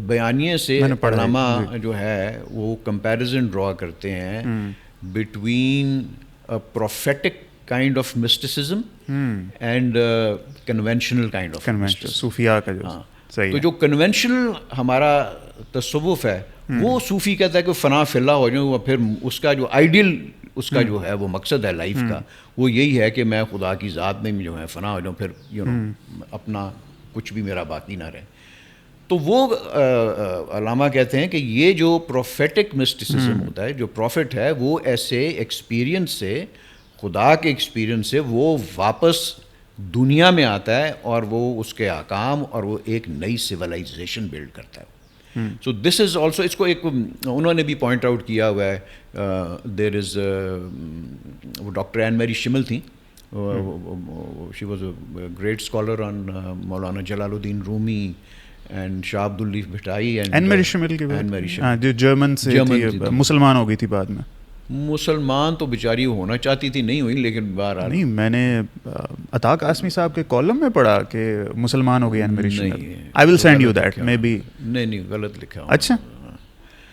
[SPEAKER 1] بیانیے سے علامہ جو ہے وہ کمپیریزن ڈرا کرتے ہیں between prophetic kind of mysticism and conventional kind of mysticism.
[SPEAKER 2] صوفیاء کا جو
[SPEAKER 1] تو جو کنونشنل ہمارا تصوف ہے وہ صوفی کہتا ہے کہ فنا فی اللہ ہو جاؤں, پھر اس کا جو آئیڈیل اس کا جو ہے وہ مقصد ہے لائف کا وہ یہی ہے کہ میں خدا کی ذات میں جو ہے فنا ہو جاؤں, پھر اپنا کچھ بھی میرا باقی نہ رہے. تو وہ علامہ کہتے ہیں کہ یہ جو پروفیٹک مسٹیسزم ہوتا ہے, جو پروفٹ ہے وہ ایسے ایکسپیرینس سے, خدا کے ایکسپیرینس سے وہ واپس دنیا میں آتا ہے اور وہ اس کے احکام اور وہ ایک نئی سویلائزیشن بلڈ کرتا ہے. سو دس از آلسو, اس کو ایک انہوں نے بھی پوائنٹ آؤٹ کیا ہوا ہے. دیر از وہ ڈاکٹر این میری شمل تھیں, she was a great scholar on مولانا جلال الدین رومی and Shah Abdul اللیف Bhittai.
[SPEAKER 2] N میری شمل جو جرمن سے مسلمان ہو گئی تھی بعد میں.
[SPEAKER 1] مسلمان تو بیچاری ہونا چاہتی تھی, نہیں ہوئی, لیکن بہرحال
[SPEAKER 2] نہیں, میں نے عطا قاسمی صاحب کے کالم میں پڑھا کہ مسلمان ہو گئی Annemarie Schimmel. I will send you that maybe.
[SPEAKER 1] نہیں غلط لکھا.
[SPEAKER 2] اچھا,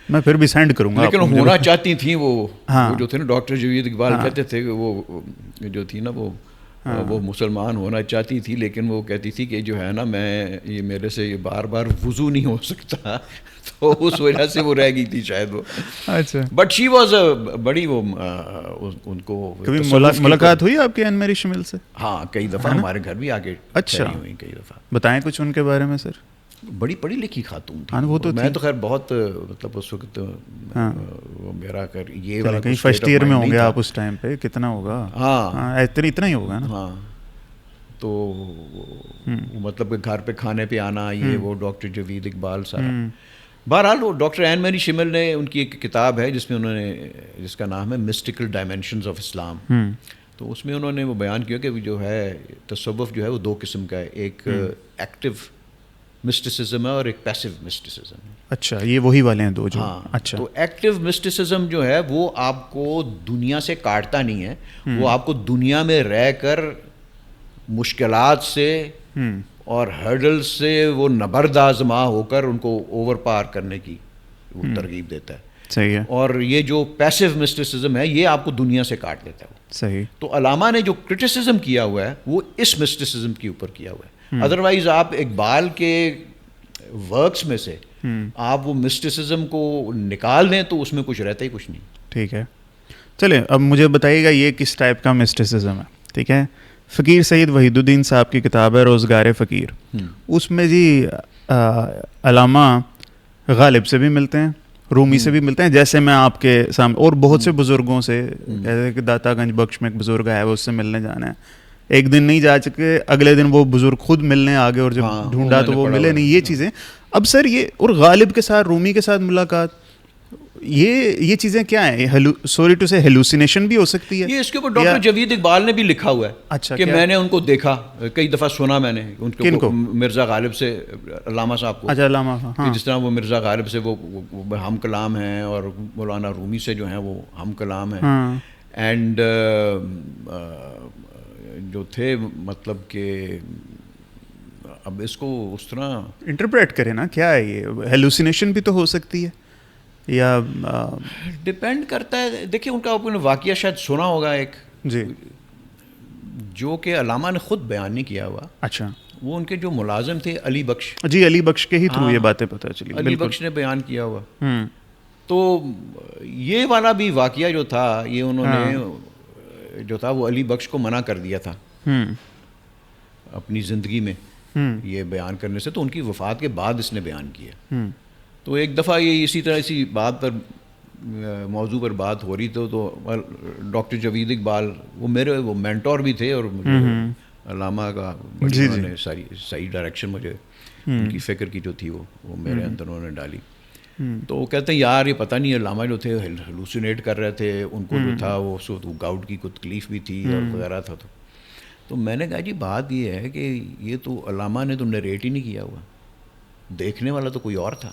[SPEAKER 2] میں پھر بھی سینڈ کروں گا.
[SPEAKER 1] لیکن ہونا چاہتی تھیں وہ جو تھے نا ڈاکٹر جاوید اقبال کہتے تھے کہ وہ جو تھی نا وہ مسلمان ہونا چاہتی تھی, لیکن وہ کہتی تھی کہ جو ہے نا میں یہ میرے سے یہ بار بار وضو نہیں ہو سکتا, تو اس وجہ سے وہ رہ گئی تھی شاید وہ. اچھا, بٹ شی واز بڑی وہ ان کو
[SPEAKER 2] کبھی ملاقات ہوئی آپ کے این میری شمل سے؟
[SPEAKER 1] ہاں, کئی دفعہ ہمارے گھر بھی آ کے.
[SPEAKER 2] اچھا,
[SPEAKER 1] کئی دفعہ.
[SPEAKER 2] بتائیں کچھ ان کے بارے میں سر.
[SPEAKER 1] بڑی پڑھی لکھی خاتون تھی.
[SPEAKER 2] وہ تو
[SPEAKER 1] میں تو خیر بہت مطلب اس وقت میرا یہ والا
[SPEAKER 2] کہیں فرسٹ ایئر میں ہوں گے آپ اس ٹائم پہ, کتنا ہوگا؟ ہاں اتنا ہی ہوگا نا.
[SPEAKER 1] ہاں, تو مطلب کہ گھر پہ کھانے پہ آنا, یہ وہ ڈاکٹر جاوید اقبال سارا. بہرحال وہ ڈاکٹر این میری شمل نے ان کی ایک کتاب ہے جس میں انہوں نے, جس کا نام ہے مسٹیکل ڈائمینشنز آف اسلام, تو اس میں انہوں نے وہ بیان کیا کہ جو ہے تصوف جو ہے وہ دو قسم کا ہے, ایک ایکٹیو مسٹیسزم ہے اور ایک پیسو مسٹیسزم ہے.
[SPEAKER 2] اچھا, یہ وہی والے ہیں دو جو.
[SPEAKER 1] ہاں,
[SPEAKER 2] اچھا.
[SPEAKER 1] تو ایکٹیو مسٹیسزم جو ہے وہ آپ کو دنیا سے کاٹتا نہیں ہے, وہ آپ کو دنیا میں رہ کر مشکلات سے اور ہرڈل سے وہ نبرد آزما ہو کر ان کو اوور پار کرنے کی وہ ترغیب دیتا ہے.
[SPEAKER 2] صحیح ہے. اور
[SPEAKER 1] یہ جو پیسو مسٹیسزم ہے یہ آپ کو دنیا سے کاٹ دیتا ہے.
[SPEAKER 2] صحیح.
[SPEAKER 1] تو علامہ نے جو کرٹیسزم کیا ہوا ہے وہ اس مسٹیسزم کے اوپر کیا ہوا ہے. ادروائز آپ اقبال کے ورکس میں سے آپ وہ مسٹیسزم کو نکال دیں تو اس میں کچھ رہتا ہی کچھ نہیں.
[SPEAKER 2] ٹھیک ہے, چلیں اب مجھے بتائیے گا یہ کس ٹائپ کا مسٹیسزم ہے. ٹھیک ہے, فقیر سید وحید الدین صاحب کی کتاب ہے روزگار فقیر, اس میں جی علامہ غالب سے بھی ملتے ہیں, رومی سے بھی ملتے ہیں, جیسے میں آپ کے سامنے اور بہت سے بزرگوں سے, جیسے کہ داتا گنج بخش میں ایک بزرگ آیا ہے, اس سے ملنے جانا ہے. ایک دن نہیں جا چکے, اگلے دن وہ بزرگ خود ملنے آگے, اور جب ڈھونڈا تو وہ ملے نہیں. یہ چیزیں اب سر یہ, اور غالب کے ساتھ رومی کے ساتھ ملاقات, یہ چیزیں کیا ہیں؟ سوری ٹو سے ہیلوسینیشن بھی ہو سکتی ہے.
[SPEAKER 1] یہ اس کے اوپر ڈاکٹر جاوید اقبال نے بھی لکھا ہوا ہے.
[SPEAKER 2] اچھا,
[SPEAKER 1] کہ میں نے ان کو دیکھا, کئی دفعہ سنا میں نے ان کو, مرزا غالب سے, علامہ صاحب کو.
[SPEAKER 2] اچھا, علامہ,
[SPEAKER 1] جس طرح وہ مرزا غالب سے وہ ہم کلام ہیں, اور مولانا رومی سے جو ہیں وہ ہم کلام ہیں. اینڈ جو تھے مطلب کہ اب اس کو اس طرح
[SPEAKER 2] انٹرپریٹ کریں نا, کیا ہے یہ ہیلوسینیشن بھی تو ہو سکتی ہے, یا
[SPEAKER 1] ڈپینڈ کرتا ہے. دیکھیں ان کا آپ نے واقعہ شاید سنا ہوگا ایک,
[SPEAKER 2] جی,
[SPEAKER 1] جو کہ علامہ نے خود بیان نہیں کیا ہوا.
[SPEAKER 2] اچھا,
[SPEAKER 1] وہ ان کے جو ملازم تھے علی بخش,
[SPEAKER 2] جی علی بخش کے ہی تھرو یہ باتیں پتہ چلی.
[SPEAKER 1] علی بخش نے بیان کیا ہوا تو یہ والا بھی واقعہ جو تھا یہ انہوں نے جو تھا وہ علی بخش کو منع کر دیا تھا اپنی زندگی میں یہ بیان کرنے سے, تو ان کی وفات کے بعد اس نے بیان کیا. تو ایک دفعہ یہ اسی طرح اسی بات پر موضوع پر بات ہو رہی تو ڈاکٹر جاوید اقبال وہ میرے وہ مینٹور بھی تھے, اور علامہ کا انہوں نے صحیح ڈائریکشن مجھے ان کی فکر کی جو تھی وہ میرے اندر انہوں نے ڈالی. تو وہ کہتے ہیں یار یہ پتہ نہیں علامہ جو تھے ہلوسینیٹ کر رہے تھے, ان کو جو تھا وہ گاؤٹ کی کوئی تکلیف بھی تھی اور وغیرہ تھا. تو میں نے کہا جی بات یہ ہے کہ یہ تو علامہ نے تو نریٹ ہی نہیں کیا ہوا, دیکھنے والا تو کوئی اور تھا.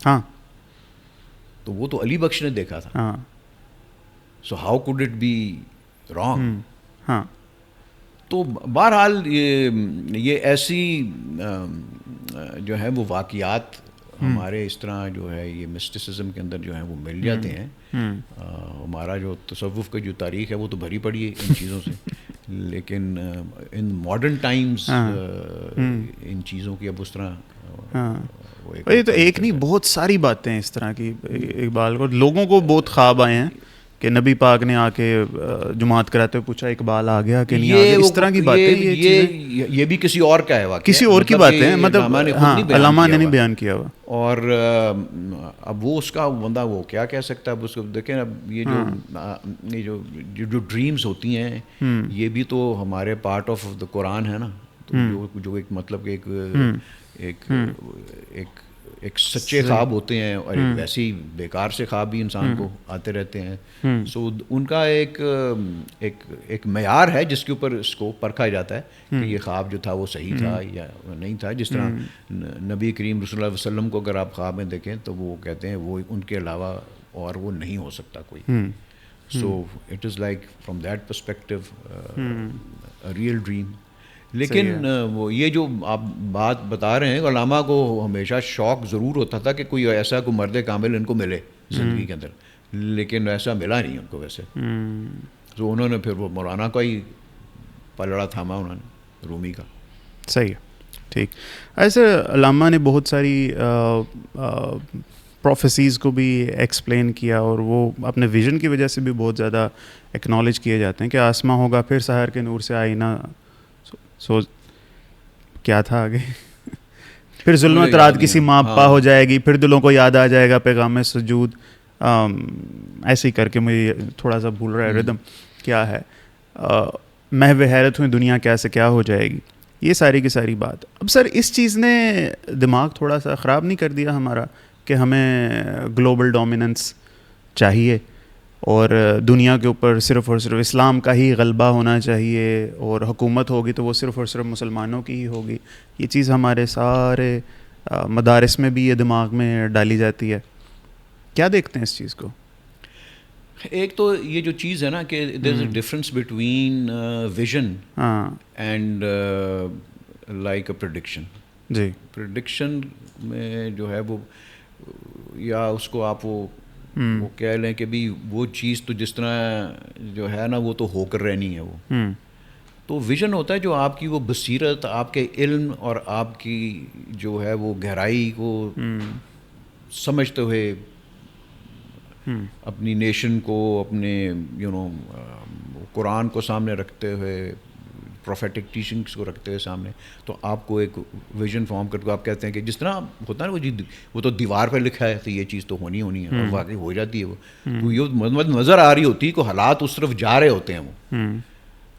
[SPEAKER 2] ہاں
[SPEAKER 1] تو وہ تو علی بخش نے دیکھا تھا. So how could it be wrong.
[SPEAKER 2] ہاں
[SPEAKER 1] تو بہرحال یہ ایسی جو ہے وہ واقعات ہمارے اس طرح جو ہے یہ مسٹسزم کے اندر جو ہیں وہ مل جاتے ہیں. ہمارا جو تصوف کا جو تاریخ ہے وہ تو بھری پڑی ہے ان چیزوں سے, لیکن ان ماڈرن ٹائمز ان چیزوں کی اب اس طرح
[SPEAKER 2] یہ تو ایک نہیں بہت ساری باتیں اس طرح کی. اقبال کو لوگوں کو بہت خواب آئے ہیں کہ نبی پاک نے آ کے جماعت کراتے ہوئے پوچھا اقبال آ گیا کہ نہیں آ گیا, اس طرح کی باتیں.
[SPEAKER 1] یہ بھی کسی اور کا ہے واقعہ,
[SPEAKER 2] کسی اور کی باتیں ہیں, مطلب علامہ نے نہیں بیان کیا ہوا.
[SPEAKER 1] اور اب وہ اس کا بندہ وہ کیا کہہ سکتا ہے. اب اس کو دیکھیں, اب یہ جو ڈریمز ہوتی ہیں یہ بھی تو ہمارے پارٹ آف دا قرآن ہے نا. جو ایک مطلب کہ ایک سچے خواب ہوتے ہیں, اور ایک ویسے ہی بیکار سے خواب بھی انسان کو آتے رہتے ہیں. سو ان کا ایک معیار ہے جس کے اوپر اس کو پرکھا جاتا ہے کہ یہ خواب جو تھا وہ صحیح تھا یا نہیں تھا. جس طرح نبی کریم رسول اللہ علیہ وسلم کو اگر آپ خواب میں دیکھیں تو وہ کہتے ہیں وہ ان کے علاوہ اور وہ نہیں ہو سکتا کوئی. سو it is like from that perspective real dream. لیکن وہ یہ جو آپ بات بتا رہے ہیں, علامہ کو ہمیشہ شوق ضرور ہوتا تھا کہ کوئی ایسا کوئی مرد کامل ان کو ملے زندگی کے اندر, لیکن ایسا ملا نہیں ان کو ویسے. تو انہوں نے پھر وہ مولانا کا ہی پلڑا تھاما انہوں نے, رومی کا.
[SPEAKER 2] صحیح ہے, ٹھیک. ایسے علامہ نے بہت ساری پروفیسیز کو بھی ایکسپلین کیا, اور وہ اپنے ویژن کی وجہ سے بھی بہت زیادہ ایکنالج کیے جاتے ہیں کہ آسماں ہوگا پھر سحر کے نور سے آئینہ. سو کیا تھا آگے, پھر ظلمت رات کسی ماں پا ہو جائے گی, پھر دلوں کو یاد آ جائے گا پیغام سجود. ایسے ہی کر کے مجھے تھوڑا سا بھول رہا ہے ردم کیا ہے. محو حیرت ہوئی دنیا کیسے کیا ہو جائے گی, یہ ساری کی ساری بات. اب سر اس چیز نے دماغ تھوڑا سا خراب نہیں کر دیا ہمارا کہ ہمیں گلوبل ڈومیننس چاہیے اور دنیا کے اوپر صرف اور صرف اسلام کا ہی غلبہ ہونا چاہیے, اور حکومت ہوگی تو وہ صرف اور صرف مسلمانوں کی ہی ہوگی. یہ چیز ہمارے سارے مدارس میں بھی یہ دماغ میں ڈالی جاتی ہے. کیا دیکھتے ہیں اس چیز کو؟
[SPEAKER 1] ایک تو یہ جو چیز ہے نا کہ there is a difference between vision and like a prediction.
[SPEAKER 2] جی,
[SPEAKER 1] پریڈکشن میں جو ہے وہ یا اس کو آپ وہ کہہ لیں کہ بھی وہ چیز تو جس طرح جو ہے نا وہ تو ہو کر رہنی ہے وہ. تو ویژن ہوتا ہے جو آپ کی وہ بصیرت, آپ کے علم اور آپ کی جو ہے وہ گہرائی کو سمجھتے ہوئے اپنی نیشن کو, اپنے قرآن کو سامنے رکھتے ہوئے, پروفیٹک ٹیچنگس کو رکھتے ہوئے سامنے, تو آپ کو ایک ویژن فارم کر کے آپ کہتے ہیں کہ جس طرح ہوتا ہے نا وہ تو دیوار پہ لکھا ہے تو یہ چیز تو ہونی ہے, اور واقعی ہو جاتی ہے وہ. تو یہ نظر آ رہی ہوتی ہے کہ حالات اس طرف جا رہے ہوتے ہیں وہ.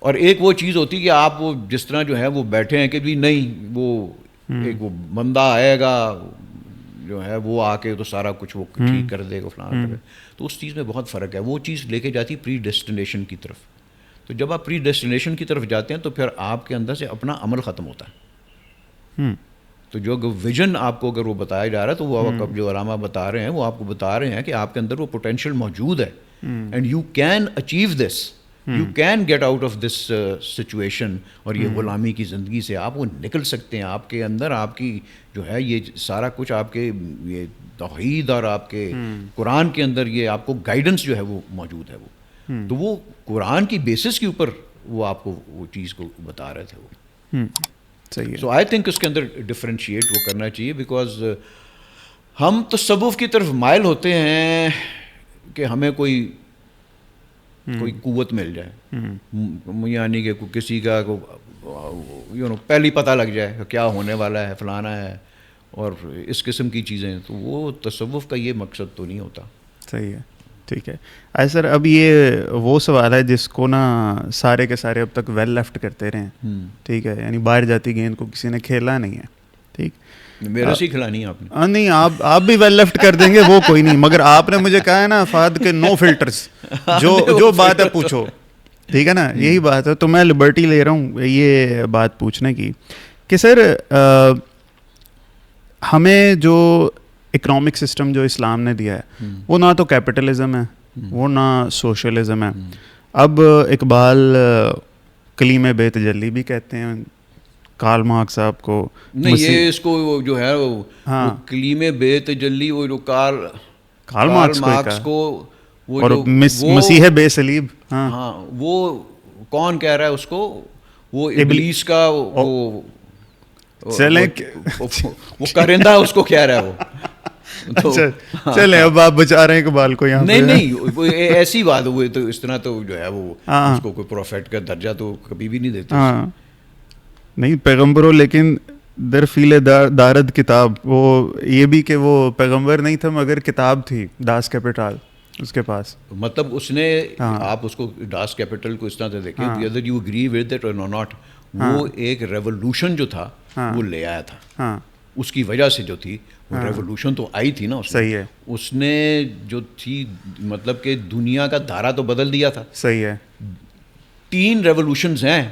[SPEAKER 1] اور ایک وہ چیز ہوتی ہے کہ آپ وہ جس طرح جو ہے وہ بیٹھے ہیں کہ بھی نہیں وہ ایک وہ بندہ آئے گا جو ہے وہ آ کے تو سارا کچھ وہ ٹھیک کر دے گا فلانا کر. تو اس چیز میں بہت فرق ہے. وہ چیز لے کے جاتی پری ڈیسٹینیشن کی طرف. تو جب آپ پری ڈیسٹینیشن کی طرف جاتے ہیں تو پھر آپ کے اندر سے اپنا عمل ختم ہوتا ہے. تو جو ویژن آپ کو اگر وہ بتایا جا رہا ہے تو وہ جو علامہ بتا رہے ہیں وہ آپ کو بتا رہے ہیں کہ آپ کے اندر وہ پوٹینشیل موجود ہے, and you can achieve this, you can get out of this situation. اور یہ غلامی کی زندگی سے آپ وہ نکل سکتے ہیں. آپ کے اندر آپ کی جو ہے یہ سارا کچھ آپ کے یہ توحید اور آپ کے قرآن کے اندر یہ آپ کو گائیڈنس جو ہے وہ موجود ہے. وہ تو وہ قرآن کی بیسس کے اوپر وہ آپ کو وہ چیز کو بتا رہے تھے وہ.
[SPEAKER 2] صحیح ہے.
[SPEAKER 1] سو آئی تھنک اس کے اندر ڈفرینشیٹ وہ کرنا چاہیے, بیکاز ہم تصوف کی طرف مائل ہوتے ہیں کہ ہمیں کوئی قوت مل جائے، یعنی کہ کسی کا پہلے ہی پتہ لگ جائے کہ کیا ہونے والا ہے، فلانا ہے، اور اس قسم کی چیزیں. تو وہ تصوف کا یہ مقصد تو نہیں ہوتا.
[SPEAKER 2] صحیح ہے، ٹھیک ہے. سر اب یہ وہ سوال ہے جس کو نا سارے کے سارے اب تک ویل لیفٹ کرتے رہے ہیں، ٹھیک ہے، یعنی باہر جاتی گیند کو کسی نے کھیلا نہیں ہے، ٹھیک.
[SPEAKER 1] میرے سے کھلانی آپ نے؟
[SPEAKER 2] نہیں، آپ بھی ویل لیفٹ کر دیں گے، وہ کوئی نہیں، مگر آپ نے مجھے کہا ہے نا فہد کہ نو فلٹرز، جو بات ہے پوچھو، ٹھیک ہے نا، یہی بات ہے. تو میں لبرٹی لے رہا ہوں یہ بات پوچھنے کی کہ سر ہمیں جو اکنامک سسٹم جو اسلام نے دیا ہے وہ نہ تو کیپٹلزم ہے، وہ نہ سوشلزم ہے. اب اقبال کلیم بے تجلی بھی کہتے ہیں کارل مارکس صاحب کو.
[SPEAKER 1] نہیں، یہ اس کو جو ہے وہ کلیم بے تجلی، وہ جو کارل مارکس کو وہ
[SPEAKER 2] اور مسیح بے صلیب،
[SPEAKER 1] ہاں وہ کون کہہ رہا ہے اس کو؟ وہ ابلیس کا وہ کرندہ اس کو کہہ رہا ہے وہ.
[SPEAKER 2] چلے اب آپ بچا رہے ہیں اقبال کو یہاں.
[SPEAKER 1] نہیں ایسی بات ہوئی تو اس طرح تو جو ہے وہ اس کو کوئی پروفیٹ کا درجہ تو کبھی بھی نہیں دیتے.
[SPEAKER 2] نہیں پیغمبروں، لیکن در فیل دارد کتاب، وہ یہ بھی کہ وہ پیغمبر نہیں تھا مگر کتاب تھی ڈاس کیپیٹل اس کے پاس.
[SPEAKER 1] مطلب اس نے، آپ اس کو ڈاس کیپیٹل کو اس طرح سے دیکھیں whether you agree with it or not، وہ ایک ریولوشن جو تھا وہ لے آیا تھا. اس کی وجہ سے جو تھی وہ ریولوشن تو آئی تھی نا.
[SPEAKER 2] صحیح ہے.
[SPEAKER 1] اس نے جو تھی مطلب کہ دنیا کا دھارا تو بدل دیا تھا.
[SPEAKER 2] صحیح ہے.
[SPEAKER 1] 3 ریولوشنز ہیں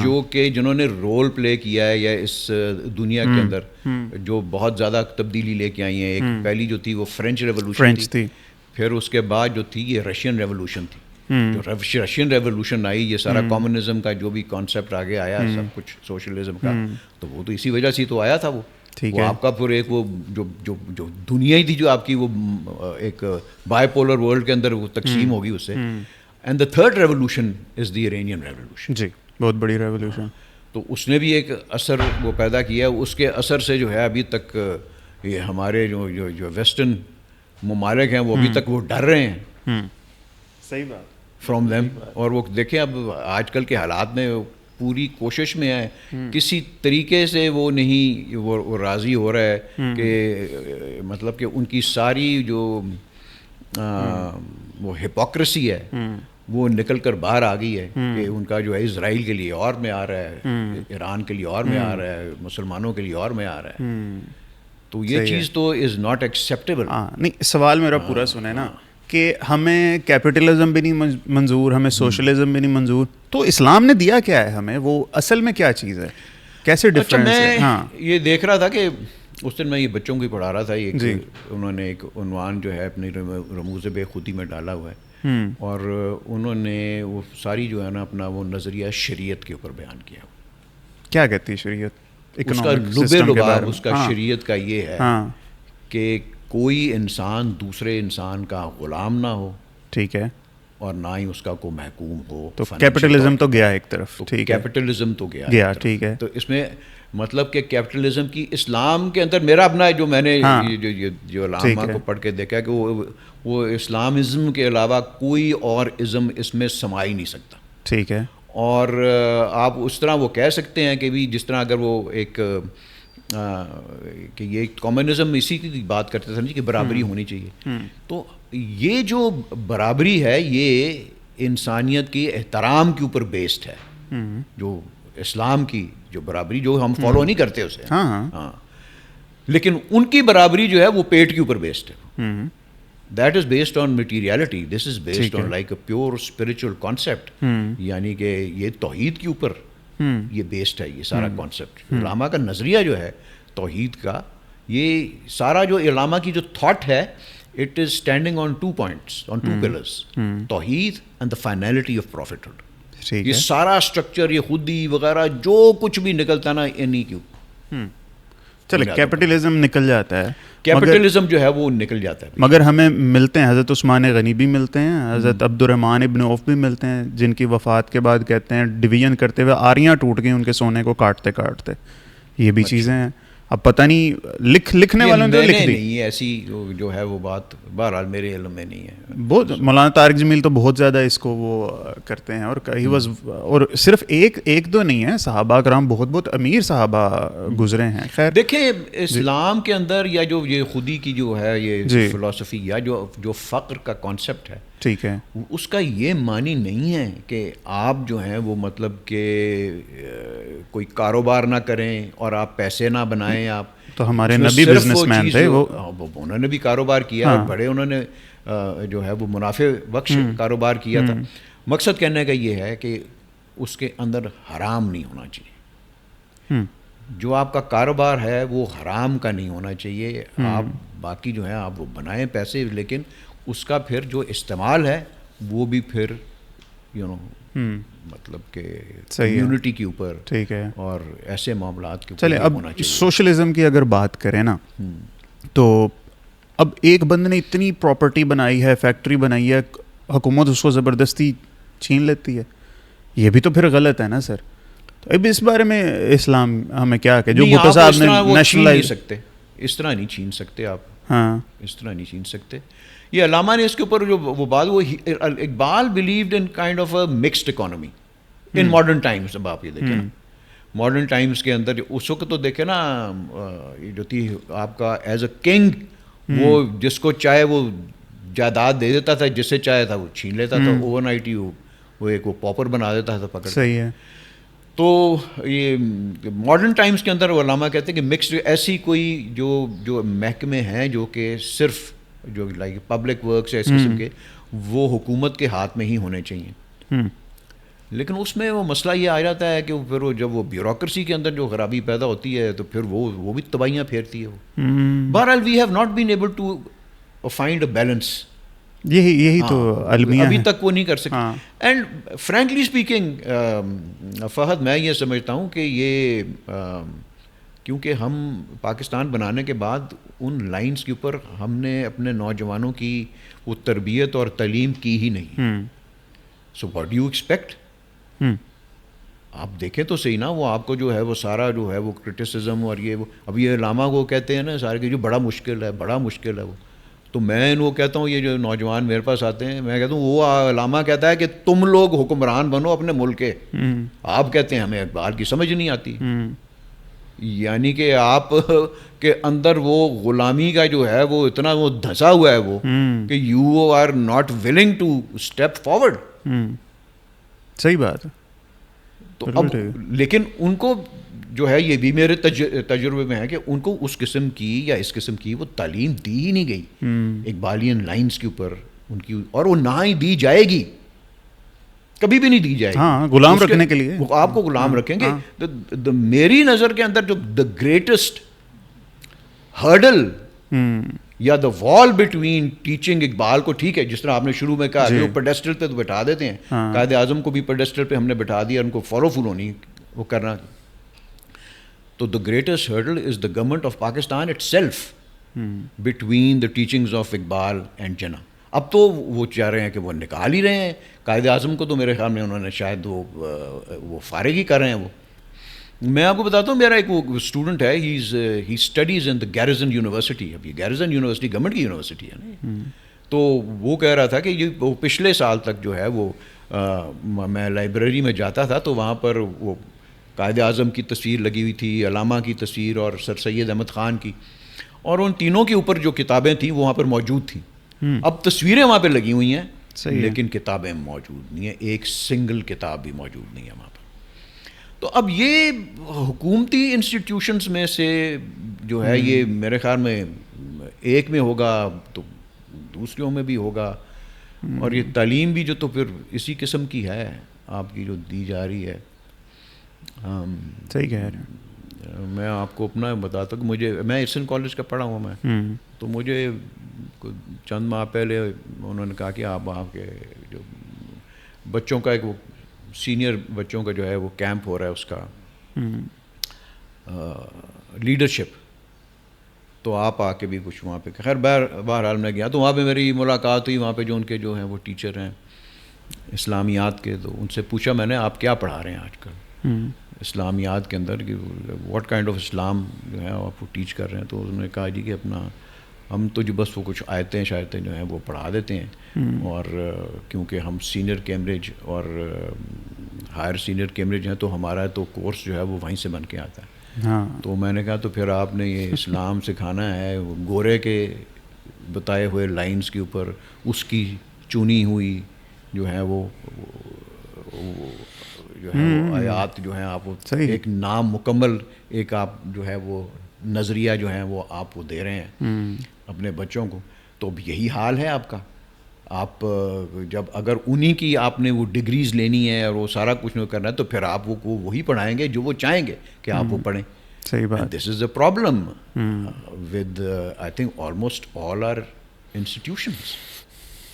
[SPEAKER 1] جو کہ جنہوں نے رول پلے کیا ہے یا اس دنیا کے اندر جو بہت زیادہ تبدیلی لے کے آئی ہیں. ایک پہلی جو تھی وہ فرینچ ریولوشن تھی، پھر اس کے بعد جو تھی یہ رشین ریولوشن تھی. جو رشین ریولوشن آئی، یہ سارا کمیونزم کا جو بھی کانسیپٹ آگے آیا سب کچھ سوشلزم کا، تو وہ تو اسی وجہ سے تو آیا تھا. وہ آپ کا پھر ایک وہ جو دنیا ہی تھی جو آپ کی وہ ایک بائی پولر ورلڈ کے اندر وہ تقسیم ہوگی اس سے. And the third revolution is the Iranian revolution.
[SPEAKER 2] جی، بہت بڑی ریولوشن.
[SPEAKER 1] تو اس نے بھی ایک اثر وہ پیدا کیا. اس کے اثر سے جو ہے ابھی تک یہ ہمارے جو ویسٹرن ممالک ہیں وہ ابھی تک وہ ڈر رہے ہیں.
[SPEAKER 2] صحیح بات.
[SPEAKER 1] From them. اور وہ دیکھیں اب آج کل کے حالات میں پوری کوشش میں ہے، کسی طریقے سے وہ نہیں وہ راضی ہو رہا ہے کہ مطلب کہ ان کی ساری جو وہ ہپوکریسی ہے وہ نکل کر باہر آ گئی ہے کہ ان کا جو ہے اسرائیل کے لیے اور میں آ رہا ہے، ایران کے لیے اور میں آ رہا ہے، مسلمانوں کے لیے اور میں آ رہا ہے. تو یہ چیز تو از ناٹ ایکسیپٹیبل.
[SPEAKER 2] نہیں، سوال میرا پورا سنیں نا کہ ہمیں کیپٹلزم بھی نہیں منظور، ہمیں سوشلزم بھی نہیں منظور، تو اسلام نے دیا کیا ہے ہمیں؟ وہ اصل میں کیا چیز ہے، کیسے ڈفرینس ہے؟
[SPEAKER 1] میں یہ دیکھ رہا تھا کہ اس دن میں یہ بچوں کو ہی پڑھا رہا تھا. انہوں نے ایک عنوان جو ہے اپنی رموز بے خودی میں ڈالا ہوا ہے، اور انہوں نے وہ ساری جو ہے نا اپنا وہ نظریہ شریعت کے اوپر بیان کیا.
[SPEAKER 2] کیا کہتی ہے شریعت؟
[SPEAKER 1] اس کا لبے لباب اس کا شریعت کا یہ ہے کہ کوئی انسان دوسرے انسان کا غلام نہ ہو،
[SPEAKER 2] ٹھیک ہے،
[SPEAKER 1] اور نہ ہی اس کا کوئی محکوم ہو.
[SPEAKER 2] تو کیپٹلزم تو گیا ایک طرف، ٹھیک ہے،
[SPEAKER 1] کیپٹلزم تو گیا،
[SPEAKER 2] ٹھیک ہے.
[SPEAKER 1] تو اس میں مطلب کہ کیپٹلزم کی اسلام کے اندر میرا اپنا جو میں نے جو علامہ کو پڑھ کے دیکھا کہ وہ اسلامزم کے علاوہ کوئی اور ازم اس میں سما ہی نہیں سکتا.
[SPEAKER 2] ٹھیک ہے.
[SPEAKER 1] اور آپ اس طرح وہ کہہ سکتے ہیں کہ بھی جس طرح اگر وہ ایک کہ یہ کمیونزم اسی کی بات کرتے تھے کہ برابری ہونی چاہیے. تو یہ جو برابری ہے یہ انسانیت کی احترام کے اوپر بیسڈ ہے. جو اسلام کی جو برابری جو ہم فالو نہیں کرتے اسے، ہاں، لیکن ان کی برابری جو ہے وہ پیٹ کے اوپر بیسڈ ہے. That is based on materiality. This is based on like a pure spiritual concept. یعنی کہ یہ توحید کے اوپر یہ بیسڈ ہے یہ سارا کانسیپٹ. علامہ کا نظریہ جو ہے توحید کا، یہ سارا جو علامہ کی جو تھاٹ ہے it is standing on 2 points, on 2 pillars. توحید and the finality of prophethood. یہ سارا اسٹرکچر یہ خودی وغیرہ جو کچھ بھی نکلتا نا انہی کے اوپر.
[SPEAKER 2] چلے کیپٹلزم نکل جاتا ہے،
[SPEAKER 1] کیپٹلزم جو ہے وہ نکل جاتا ہے.
[SPEAKER 2] مگر ہمیں ملتے ہیں حضرت عثمان غنی بھی ملتے ہیں، حضرت عبد الرحمن ابن عوف بھی ملتے ہیں، جن کی وفات کے بعد کہتے ہیں ڈویژن کرتے ہوئے آریاں ٹوٹ گئیں ان کے سونے کو کاٹتے کاٹتے. یہ بھی چیزیں ہیں. اب پتہ نہیں لکھنے والوں نے تو لکھ دی
[SPEAKER 1] نہیں ایسی جو ہے وہ بات بہرحال میرے علم میں نہیں ہے.
[SPEAKER 2] بہت مولانا طارق جمیل تو بہت زیادہ اس کو وہ کرتے ہیں, اور ہی واز, اور صرف ایک دو نہیں ہے, صحابہ کرام بہت امیر صحابہ گزرے ہیں. خیر
[SPEAKER 1] دیکھیں اسلام کے اندر یا جو یہ خودی کی جو ہے یہ فلسفی یا جو فقر کا کانسیپٹ ہے,
[SPEAKER 2] ٹھیک ہے,
[SPEAKER 1] اس کا یہ معنی نہیں ہے کہ آپ جو ہیں وہ مطلب کہ کوئی کاروبار نہ کریں اور آپ پیسے نہ بنائیں. آپ
[SPEAKER 2] تو ہمارے نبی بزنس مین تھے, وہ
[SPEAKER 1] انہوں نے بھی کاروبار کیا, بڑے انہوں نے جو ہے وہ منافع بخش کاروبار کیا تھا. مقصد کہنے کا یہ ہے کہ اس کے اندر حرام نہیں ہونا چاہیے. جو آپ کا کاروبار ہے وہ حرام کا نہیں ہونا چاہیے. آپ باقی جو ہے آپ وہ بنائیں پیسے, لیکن اس کا پھر جو استعمال ہے وہ بھی پھر مطلب کہ کمیونٹی کے اوپر,
[SPEAKER 2] ٹھیک ہے,
[SPEAKER 1] اور ایسے معاملات کے اوپر
[SPEAKER 2] چلے. اب سوشلزم کی اگر بات کریں نا, تو اب ایک بندے نے اتنی پراپرٹی بنائی ہے, فیکٹری بنائی ہے, حکومت اس کو زبردستی چھین لیتی ہے, یہ بھی تو پھر غلط ہے نا سر. تو اب اس بارے میں اسلام ہمیں کیا کہ جو بھٹو صاحب نے نیشنلائز,
[SPEAKER 1] سکتے اس طرح نہیں چھین سکتے آپ,
[SPEAKER 2] ہاں
[SPEAKER 1] اس طرح نہیں چھین سکتے. یہ علامہ نے اس کے اوپر جو وہ بات, وہ Iqbal believed in kind of a mixed economy in modern Times. اب آپ یہ دیکھیں نا ماڈرن ٹائمس کے اندر اس وقت تو دیکھیں نا, جو تھی آپ کا ایز اے کنگ, وہ جس کو چاہے وہ جائیداد دے دیتا تھا, جس سے چاہے تھا وہ چھین لیتا تھا اوور نائٹ ہی, وہ ایک وہ پاپر بنا دیتا تھا پکڑ.
[SPEAKER 2] صحیح ہے.
[SPEAKER 1] تو یہ ماڈرن ٹائمس کے اندر علامہ کہتے ہیں کہ مکسڈ, ایسی کوئی جو محکمے ہیں جو کہ صرف جو لائک پبلک ورکس اس قسم کے, وہ حکومت کے ہاتھ میں ہی ہونے چاہیے. لیکن اس میں وہ مسئلہ یہ آ جاتا ہے کہ پھر وہ جب وہ بیوروکریسی کے اندر جو خرابی پیدا ہوتی ہے تو پھر وہ بھی تباہیاں پھیرتی ہے. بہرحال we have not been able to find a balance.
[SPEAKER 2] یہی تو المیہ
[SPEAKER 1] ابھی تک وہ نہیں کر سکتے. اینڈ فرینکلی اسپیکنگ فہد, میں یہ سمجھتا ہوں کہ یہ کیونکہ ہم پاکستان بنانے کے بعد ان لائنز کے اوپر ہم نے اپنے نوجوانوں کی وہ تربیت اور تعلیم کی ہی نہیں. So what do you expect. آپ دیکھیں تو صحیح نا, وہ آپ کو جو ہے وہ سارا جو ہے وہ کرٹیسزم اور یہ وہ, اب یہ علامہ کو کہتے ہیں نا سارے کہ جو بڑا مشکل ہے وہ. تو میں ان کو کہتا ہوں, یہ جو نوجوان میرے پاس آتے ہیں, میں کہتا ہوں وہ علامہ کہتا ہے کہ تم لوگ حکمران بنو اپنے ملک کے. آپ کہتے ہیں ہمیں اقبال کی سمجھ نہیں آتی. یعنی کہ آپ کے اندر وہ غلامی کا جو ہے وہ اتنا وہ دھسا ہوا ہے وہ کہ you are not willing to step forward.
[SPEAKER 2] صحیح بات ہے.
[SPEAKER 1] تو اب لیکن ان کو جو ہے, یہ بھی میرے تجربے میں ہے کہ ان کو اس قسم کی یا اس قسم کی وہ تعلیم دی ہی نہیں گئی اقبالیان لائنز کے اوپر ان کی, اور وہ نہ ہی دی جائے گی, کبھی بھی نہیں دی جائے گی.
[SPEAKER 2] ہاں, غلام رکھنے کے لیے
[SPEAKER 1] آپ کو غلام رکھیں گے. میری نظر کے اندر جو دا گریٹسٹ ہرڈل یا دا وال بٹوین ٹیچنگ اقبال کو, ٹھیک ہے جس طرح آپ نے شروع میں کہا کہ وہ پیڈسٹل پہ تو بٹھا دیتے ہیں, قائد اعظم کو بھی پیڈسٹل پہ ہم نے بٹھا دیا, ان کو فالو ہونی وہ کرنا. تو the greatest hurdle is the government of Pakistan itself between the teachings of Iqbal and Jinnah. اب تو وہ چاہ رہے ہیں کہ وہ نکال ہی رہے ہیں. قائد اعظم کو تو میرے خیال میں انہوں نے شاید وہ فارغ ہی کر رہے ہیں. وہ میں آپ کو بتاتا ہوں, میرا ایک وہ اسٹوڈنٹ ہے, ہی اسٹڈیز ان دا گیرزن یونیورسٹی. اب یہ گیرزن یونیورسٹی گورنمنٹ کی یونیورسٹی ہے نا. تو وہ کہہ رہا تھا کہ یہ وہ پچھلے سال تک جو ہے وہ میں لائبریری میں جاتا تھا تو وہاں پر وہ قائد اعظم کی تصویر لگی ہوئی تھی, علامہ کی تصویر اور سر سید احمد خان کی, اور ان تینوں کے اوپر جو کتابیں تھیں وہ وہاں پر موجود تھیں. اب تصویریں وہاں پہ لگی ہوئی ہیں لیکن کتابیں موجود نہیں ہیں, ایک سنگل کتاب بھی موجود نہیں ہے وہاں پر. تو اب یہ حکومتی انسٹیٹیوشنز میں سے جو ہے یہ میرے خیال میں ایک میں ہوگا تو دوسروں میں بھی ہوگا, اور یہ تعلیم بھی جو تو پھر اسی قسم کی ہے آپ کی جو دی جا رہی ہے.
[SPEAKER 2] صحیح کہہ رہے ہیں.
[SPEAKER 1] میں آپ کو اپنا بتاتا ہوں کہ میں ایرسن کالج کا پڑھا ہوں میں, تو مجھے چند ماہ پہلے انہوں نے کہا کہ آپ کے جو بچوں کا ایک وہ سینئر بچوں کا جو ہے وہ کیمپ ہو رہا ہے اس کا لیڈرشپ, تو آپ آ کے بھی کچھ وہاں پہ. خیر بہرحال میں گیا تو وہاں پہ میری ملاقات ہوئی, وہاں پہ جو ان کے جو ہیں وہ ٹیچر ہیں اسلامیات کے, تو ان سے پوچھا میں نے آپ کیا پڑھا رہے ہیں آج کل. اسلامیات کے اندر کہ واٹ کائنڈ آف اسلام جو ہے آپ وہ ٹیچ کر رہے ہیں. تو انہوں نے کہا جی کہ اپنا ہم تو جو بس وہ کچھ آیتیں شایتیں جو ہیں وہ پڑھا دیتے ہیں, اور کیونکہ ہم سینئر کیمبرج اور ہائر سینئر کیمبرج ہیں تو ہمارا تو کورس جو ہے وہ وہیں سے بن کے آتا ہے. تو میں نے کہا تو پھر آپ نے یہ اسلام سکھانا ہے گورے کے بتائے ہوئے لائنز کے اوپر, اس کی چنی ہوئی جو ہے وہ جو ہے وہ آیات جو ہیں آپ وہ ایک نام مکمل ایک آپ جو ہے وہ نظریہ جو ہے وہ آپ وہ دے رہے ہیں اپنے بچوں کو. تو اب یہی حال ہے آپ کا. آپ جب اگر انہی کی آپ نے وہ ڈگریز لینی ہے اور وہ سارا کچھ نہیں کرنا ہے تو پھر آپ کو وہی پڑھائیں گے جو وہ چاہیں گے کہ آپ وہ پڑھیں.
[SPEAKER 2] صحیح بات.
[SPEAKER 1] This is a problem with I think almost all our institutions.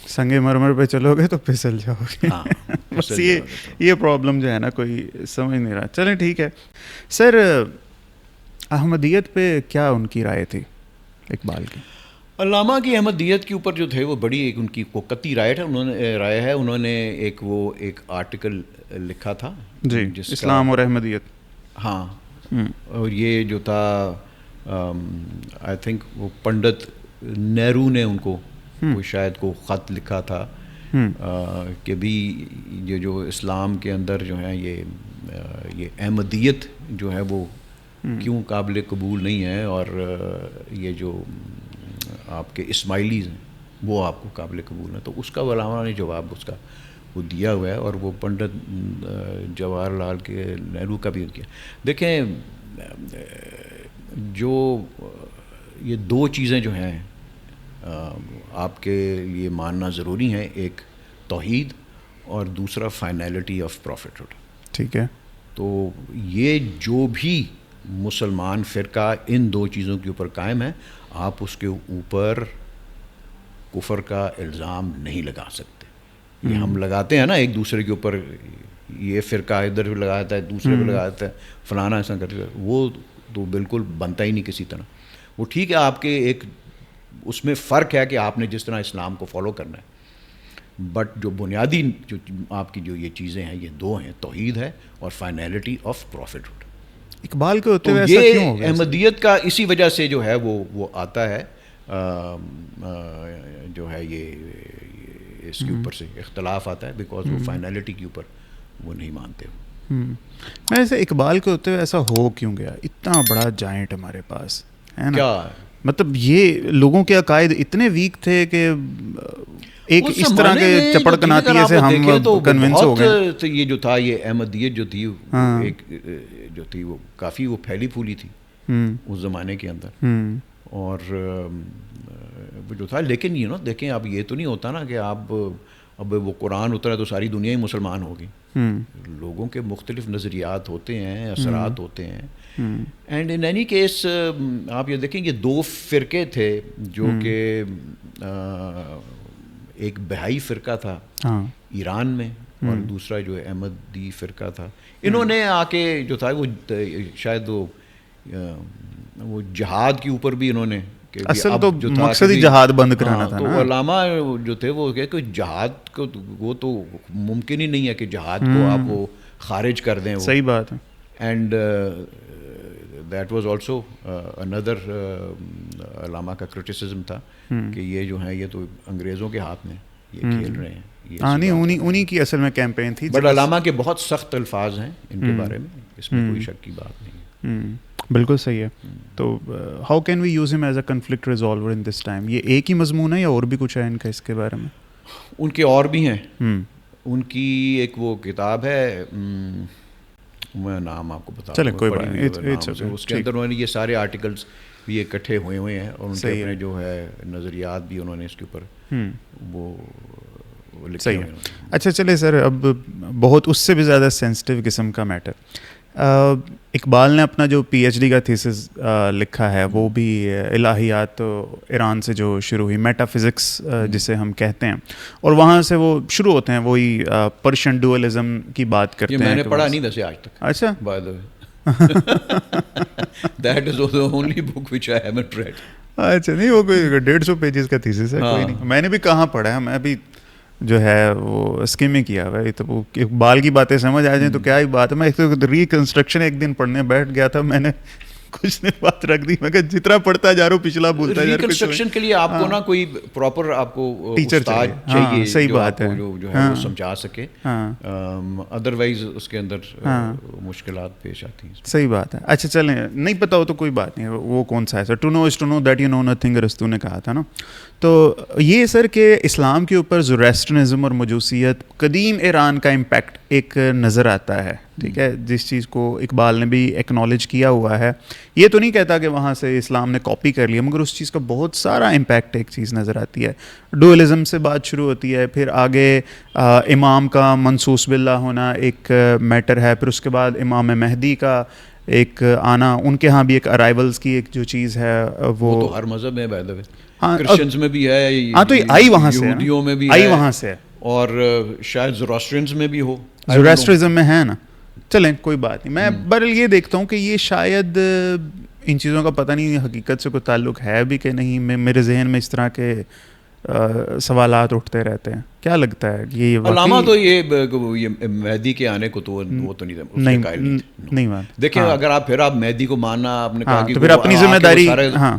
[SPEAKER 2] سنگ مرمر پہ چلو گے تو پھسل جاؤ گے. بس یہ پرابلم جو ہے نا کوئی سمجھ نہیں رہا. چلیں ٹھیک ہے سر, احمدیت پہ کیا ان کی رائے تھی اقبال کی؟
[SPEAKER 1] علامہ کی احمدیت کے اوپر جو تھے وہ بڑی ایک ان کی قطعی رائے ہے. انہوں نے ایک آرٹیکل لکھا تھا
[SPEAKER 2] جی, اسلام اور احمدیت.
[SPEAKER 1] ہاں, اور یہ جو تھا آئی تھنک وہ پنڈت نہرو نے ان کو وہ شاید کو خط لکھا تھا کہ بھی یہ جو اسلام کے اندر جو ہے یہ احمدیت جو ہے وہ کیوں قابل قبول نہیں ہے, اور یہ جو آپ کے اسماعیلیز ہیں وہ آپ کو قابل قبول ہیں. تو اس کا علامہ نے جواب اس کا وہ دیا ہوا ہے, اور وہ پنڈت جواہر لال کے نہرو کا بھی کیا. دیکھیں جو یہ دو چیزیں جو ہیں آپ کے لیے ماننا ضروری ہیں, ایک توحید اور دوسرا فائنلٹی آف پروفٹہڈ.
[SPEAKER 2] ٹھیک ہے.
[SPEAKER 1] تو یہ جو بھی مسلمان فرقہ ان دو چیزوں کے اوپر قائم ہے, آپ اس کے اوپر کفر کا الزام نہیں لگا سکتے. یہ ہم لگاتے ہیں نا ایک دوسرے کے اوپر, یہ فرقہ ادھر بھی لگاتا ہے دوسرے بھی لگاتا ہے فلانا ایسا کرتے, وہ تو بالکل بنتا ہی نہیں کسی طرح. وہ ٹھیک ہے آپ کے ایک اس میں فرق ہے کہ آپ نے جس طرح اسلام کو فالو کرنا ہے, بٹ جو بنیادی جو آپ کی جو یہ چیزیں ہیں یہ دو ہیں, توحید ہے اور فائنلٹی آف پروفٹہڈ.
[SPEAKER 2] اقبال کے ہوتے ہوئے ایسا کیوں ہو گیا؟
[SPEAKER 1] احمدیت کا اسی وجہ سے جو ہے وہ آتا ہے, جو ہے یہ اس کے اوپر سے اختلاف آتا ہے بیکاز وہ فائنلٹی کے اوپر وہ نہیں مانتے.
[SPEAKER 2] میں ایسے اقبال کے ہوتے ہوئے ایسا ہو کیوں گیا؟ اتنا بڑا جائنٹ ہمارے پاس ہے نا, کیا مطلب یہ لوگوں کے عقائد اتنے ویک تھے کہ ایک اس طرح کے چپڑکناتیے سے ہم کنونس ہو گئے.
[SPEAKER 1] تو یہ جو تھا یہ احمدیت جو تھی ایک جو تھی وہ کافی وہ پھیلی پھولی تھی اس زمانے کے اندر, اور وہ جو تھا. لیکن یہ نا دیکھیں اب یہ تو نہیں ہوتا نا کہ اب وہ قرآن اترا تو ساری دنیا ہی مسلمان ہوگی. لوگوں کے مختلف نظریات ہوتے ہیں, اثرات ہوتے ہیں. اینڈ ان اینی کیس آپ یہ دیکھیں یہ دو فرقے تھے جو کہ ایک بہائی فرقہ تھا ایران میں اور دوسرا جو احمدی فرقہ تھا. انہوں نے آ کے جو تھا وہ شاید وہ جہاد کے اوپر بھی انہوں نے
[SPEAKER 2] اصل تو مقصد ہی جہاد بند کرانا تھا.
[SPEAKER 1] تو علامہ جو تھے وہ کہ جہاد کو وہ تو ممکن ہی نہیں ہے کہ جہاد کو آپ وہ خارج کر دیں.
[SPEAKER 2] صحیح بات ہے.
[SPEAKER 1] اینڈ دیٹ واز آلسو اندر علامہ کا کرٹیسزم تھا کہ یہ جو ہیں یہ تو انگریزوں کے ہاتھ میں یہ کھیل رہے ہیں.
[SPEAKER 2] نہیں, انہی کی اصل میں کیمپین تھی.
[SPEAKER 1] بٹ علامہ کے بہت سخت الفاظ ہیں ان کے بارے میں, اس میں کوئی شک کی بات نہیں ہے.
[SPEAKER 2] بالکل صحیح ہے. تو how can we use him as a conflict resolver in this time? یہ ایک ہی مضمون ہے یا اور بھی کچھ ہے ان کا اس کے بارے میں؟
[SPEAKER 1] ان کے اور بھی ہیں. ان کی ایک وہ کتاب ہے, میں نام آپ کو بتا
[SPEAKER 2] چلیں کوئی بات نہیں,
[SPEAKER 1] اس کے اندر انہوں نے یہ سارے آرٹیکلس بھی اکٹھے ہوئے ہیں اور ان کے اپنے جو ہے نظریات بھی انہوں نے اس کے اوپر وہ لکھے ہوئے ہیں.
[SPEAKER 2] اچھا چلے سر, اب بہت اس سے بھی زیادہ سینسٹیو قسم کا میٹر, اقبال نے اپنا جو پی ایچ ڈی کا تھیسس لکھا ہے وہ بھی الہیات ایران سے جو شروع ہوئی, میٹا فزکس جسے ہم کہتے ہیں, اور وہاں سے وہ شروع ہوتے ہیں وہی پرشین ڈوئلزم کی بات کرتے ہیں.
[SPEAKER 1] میں نے پڑھا نہیں ویسے آج تک.
[SPEAKER 2] اچھا,
[SPEAKER 1] by the way that is the only book which I haven't read.
[SPEAKER 2] اچھا, نہیں وہ کوئی 150 پیجز کا تھیسس ہے, کوئی نہیں. میں نے بھی کہاں پڑھا ہے, میں بھی جو ہے وہ اسکیمنگ کیا ہوا ہے. تو وہ اقبال کی باتیں سمجھ آ جائیں تو کیا ہی بات ہے. میں ایک تو ریکنسٹرکشن ایک دن پڑھنے بیٹھ گیا تھا, میں نے کچھ دن بات رکھ دی, میں کہ جتنا پڑھتا جا رہا ہوں پچھلا بھولتا جا رہا ہوں.
[SPEAKER 1] ریکنسٹرکشن کے لیے آپ کو نا کوئی پراپر آپ کو
[SPEAKER 2] ٹیچر
[SPEAKER 1] چاہیے,
[SPEAKER 2] صحیح بات ہے,
[SPEAKER 1] جو ہے وہ سمجھا سکے, ادروائز اس کے اندر مشکلات پیش آتی ہیں.
[SPEAKER 2] صحیح بات ہے. اچھا چلیں, نہیں پتا ہو تو کوئی بات نہیں, وہ کون سا ہے sir, to know is to know that you know nothing, ارسطو نے کہا تھا نا. تو یہ سر کہ اسلام کے اوپر زوریسٹرنزم اور مجوسیت, قدیم ایران کا امپیکٹ ایک نظر آتا ہے, ٹھیک ہے, جس چیز کو اقبال نے بھی ایکنالج کیا ہوا ہے. یہ تو نہیں کہتا کہ وہاں سے اسلام نے کاپی کر لیا, مگر اس چیز کا بہت سارا امپیکٹ ایک چیز نظر آتی ہے. ڈوئلزم سے بات شروع ہوتی ہے, پھر آگے امام کا منصوص باللہ ہونا ایک میٹر ہے, پھر اس کے بعد امام مہدی کا ایک آنا, ان کے ہاں بھی ایک ارائیولز کی ایک جو چیز ہے وہ
[SPEAKER 1] تو ہر مذہب میں بائی دی وے,
[SPEAKER 2] ہاں
[SPEAKER 1] کرسچنز میں بھی ہے,
[SPEAKER 2] ہاں تو آئی وہاں سے,
[SPEAKER 1] یہودیوں میں بھی
[SPEAKER 2] آئی وہاں سے,
[SPEAKER 1] اور شاید زوراسٹرینز میں بھی ہو,
[SPEAKER 2] زوراسٹرزم میں ہے نا. چلیں کوئی بات نہیں, میں بہرحال یہ دیکھتا ہوں کہ یہ شاید ان چیزوں کا پتہ نہیں حقیقت سے کوئی تعلق ہے بھی کہ نہیں. میرے ذہن میں اس طرح کے سوالات اٹھتے رہتے ہیں. کیا لگتا ہے یہ
[SPEAKER 1] علامہ تو یہ مہدی کے آنے کو تو وہ تو نہیں بات. دیکھیں اگر آپ پھر آپ مہدی کو ماننا آپ نے کہا کہ
[SPEAKER 2] پھر اپنی ذمہ داری,